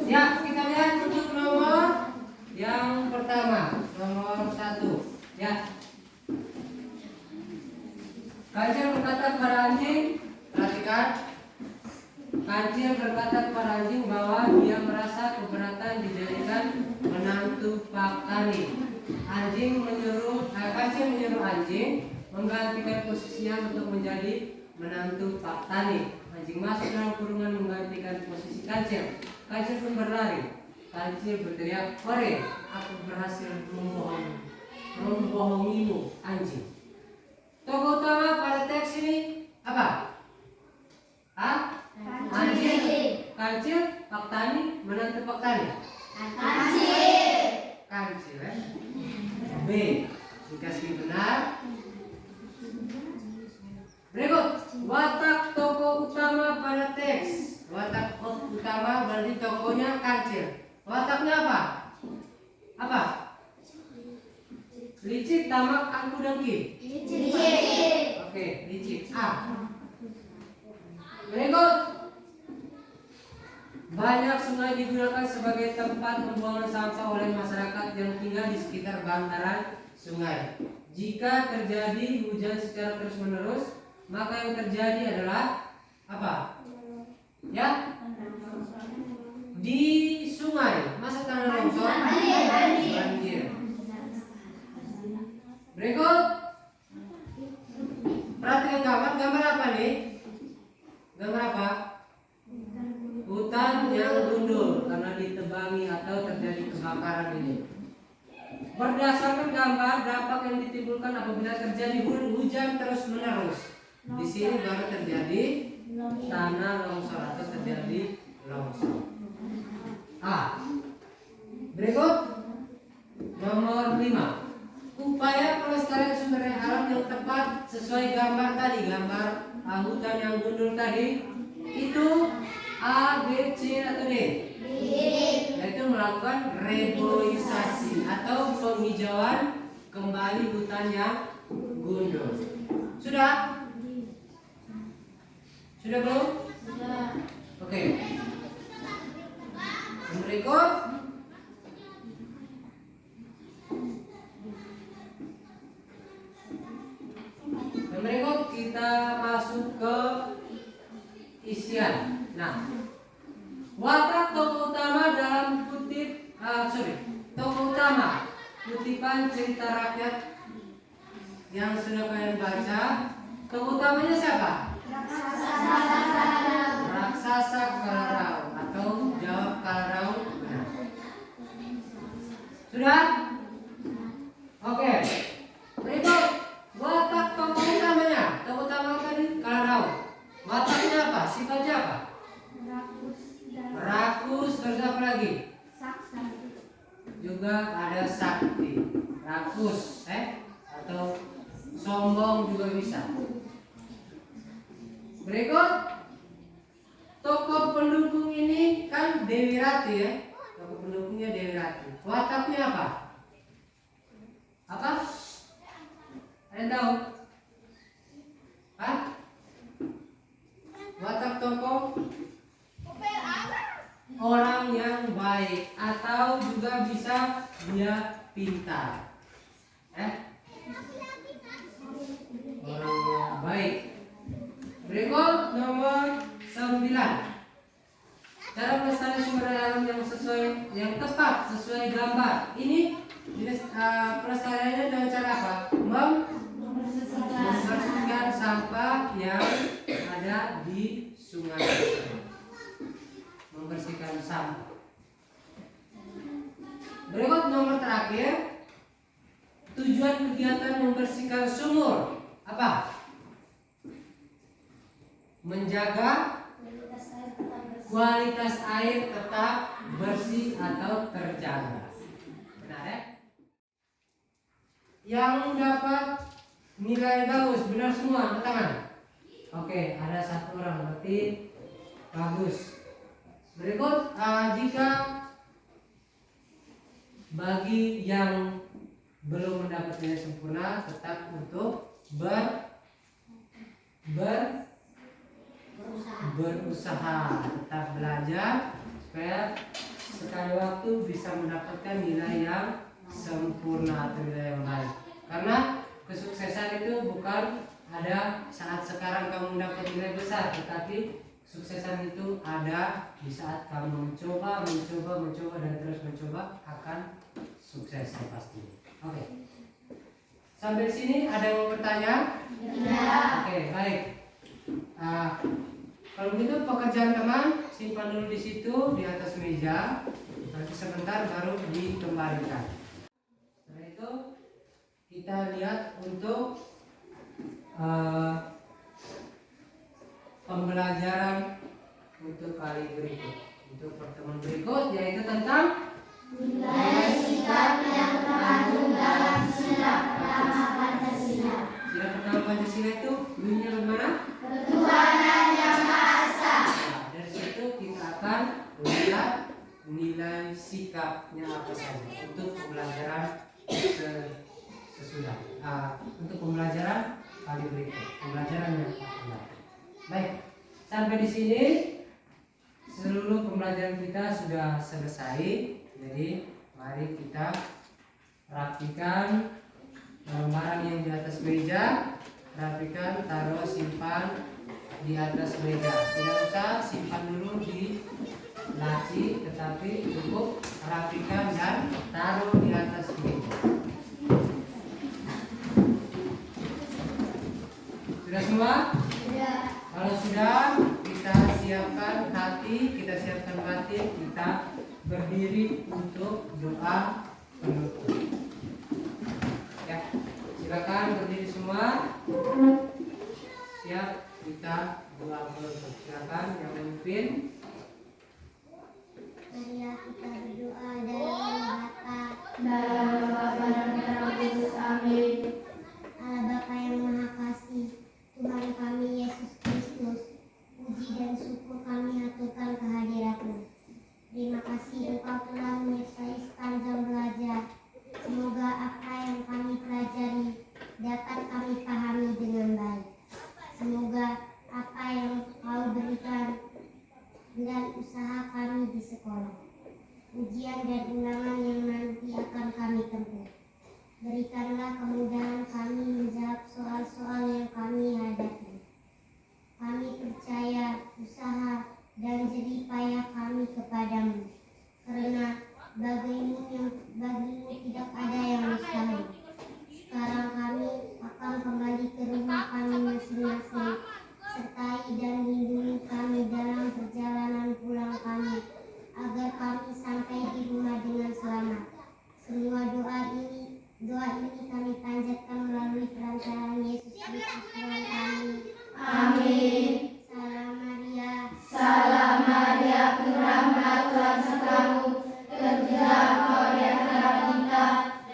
Ya, kita lihat untuk nomor yang pertama, nomor 1. Ya. Kancil berkata kepada anjing, perhatikan. Kancil berkata kepada anjing bahwa dia merasa keberatan dijadikan menantu Pak Tani. Kancil menyuruh anjing menggantikan posisinya untuk menjadi menantu Pak Tani. Anjing masuk dalam kurungan menggantikan posisi Kancil. Kancil pun berlari. Kancil berteriak, "Kore, aku berhasil membohongimu, anjing." Tokoh utama pada teks ini apa? Anjing, Kancil, Pak Tani, menantu Pak Tani. Kancil, B. Dikasih benar. Berikut, watak tokoh utama pada teks. Watak utama berarti tokohnya kancil. Wataknya apa? Apa? Licik, tamak, angku, dengki. Oke, licik. A. Berikut, banyak sungai digunakan sebagai tempat pembuangan sampah oleh masyarakat yang tinggal di sekitar bantaran sungai. Jika terjadi hujan secara terus-menerus, maka yang terjadi adalah apa? Ya? Di sungai, masa tanah longsor? Banjir. Berikut, perhatikan gambar. Gambar apa nih? Gambar apa? Hutan yang gundul karena ditebangi atau terjadi kebakaran ini. Berdasarkan gambar, dampak yang ditimbulkan apabila terjadi hujan terus-menerus. Di sini baru terjadi tanah longsor atau terjadi longsor. A. Berikut nomor 5. Upaya pelestarian sumber daya alam yang tepat sesuai gambar tadi, gambar hutan yang gundul tadi, itu A, B, C atau D? Yaitu melakukan reboisasi atau penghijauan kembali hutan yang gundul. Sudah? Sudah belum? Sudah. Oke. Yang berikut, kita masuk ke isian. Nah, watak tokoh utama dalam tokoh utama kutipan cerita rakyat yang sudah kalian baca. Tokoh utamanya siapa? Raksasa Kalarau atau jawab Kalarau benar. Sudah? Oke. Berikut watak tokoh utamanya. Tokoh utama tadi Kalarau. Wataknya apa? Sifatnya apa? Rakus, terus apa lagi? Juga ada sakti. Rakus, atau sombong juga bisa. Berikut tokoh pendukung ini kan Dewi Rati ya. Tokoh pendukungnya Dewi Rati. Wataknya apa? Apa? Ada yang tahu? Hah? Watak tokoh orang yang baik atau juga bisa dia pintar. Orang yang baik. Berikut nomor 9. Cara melestarikan sumber daya alam yang tepat sesuai gambar. Ini pelestariannya dengan cara apa? Membersihkan sampah yang ada di sungai. Membersihkan sampah. Berikut nomor terakhir. Tujuan kegiatan membersihkan sumur apa? Menjaga kualitas air tetap bersih atau terjaga. Benar ya? Yang dapat nilai bagus, benar semua, angkat tangan. Oke, ada satu orang, berarti bagus. Berikut, jika bagi yang belum mendapat nilai sempurna, tetap untuk berusaha, tetap belajar supaya sekali waktu bisa mendapatkan nilai yang sempurna atau nilai yang baik. Karena kesuksesan itu bukan ada saat sekarang kamu mendapat nilai besar, tetapi kesuksesan itu ada di saat kamu mencoba dan terus mencoba akan sukses pasti. Oke. Sampai sini ada yang mau bertanya? Ya. Oke, baik. Kalau begitu pekerjaan teman simpan dulu di situ di atas meja. Nanti sebentar baru dikembalikan. Setelah itu kita lihat untuk pembelajaran untuk kali berikut, untuk pertemuan berikut, yaitu tentang Nilai sikap yang terkandung dalam sila pertama Pancasila. Sila pertama Pancasila itu bunyinya bagaimana? Ketuhanan Yang Maha Esa. Nah, dari situ kita akan melihat nilai sikapnya apa saja untuk pembelajaran sesudah. Untuk pembelajaran kali berikut, pembelajaran yang akan. Baik, sampai di sini seluruh pembelajaran kita sudah selesai. Jadi mari kita rapikan barang yang di atas meja, rapikan, taruh, simpan di atas meja. Tidak usah simpan dulu di laci, tetapi cukup rapikan dan taruh di atas meja. Sudah semua? Sudah. Kalau sudah, kita siapkan hati, kita siapkan batin, kita berdiri untuk doa penutup. Ya, silakan berdiri semua. Siap, kita doa penutup. Silakan yang memimpin. Marilah kita berdoa dalam nama Bapa, Dalam nama Bapa dan Putra dan Roh Kudus. Amin. Allah Bapa yang Maha Kasih, Tuhan kami Yesus Kristus, puji dan syukur kami haturkan kehadirat-Mu. Terima kasih Engkau telah menyertai sepanjang belajar. Semoga apa yang kami pelajari dapat kami pahami dengan baik. Semoga apa yang Kau berikan dan usaha kami di sekolah, ujian dan ulangan yang nanti akan kami tempuh. Berikanlah kemudahan kami menjawab soal-soal yang kami hadapi. Kami percaya usaha dan jerih payah kami kepadamu, karena bagimu tidak ada yang mustahil. Sekarang kami akan kembali ke rumah kami masing-masing. Sertai dan lindungi kami dalam perjalanan pulang kami, agar kami sampai di rumah dengan selamat. Semua doa ini kami panjatkan melalui perantaraan Yesus Kristus Tuhan kami. Amin. Salam Maria. Salam Maria, penuh rahmat, Tuhan sertamu. Terpujilah Engkau di antara wanita,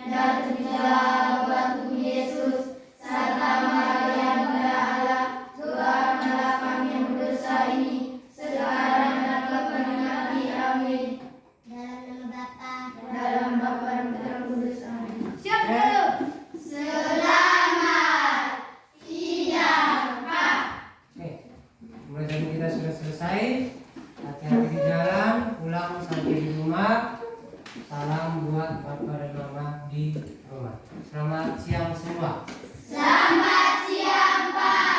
dan terpujilah buah tubuh Yesus. Santa Maria, Bunda Allah, doakanlah kami yang berdosa ini, sekarang dan kapan mati. Amin. Dalam nama Bapa, Dalam Bapa dan Putra dan Roh Kudus. Amin. siap dulu. Selamat siang Pak. Oke, pembelajaran kita sudah selesai. Hati-hati di jalan, pulang sampai di rumah. Salam buat Bapak dan Mama di rumah. Selamat siang semua. Selamat siang Pak.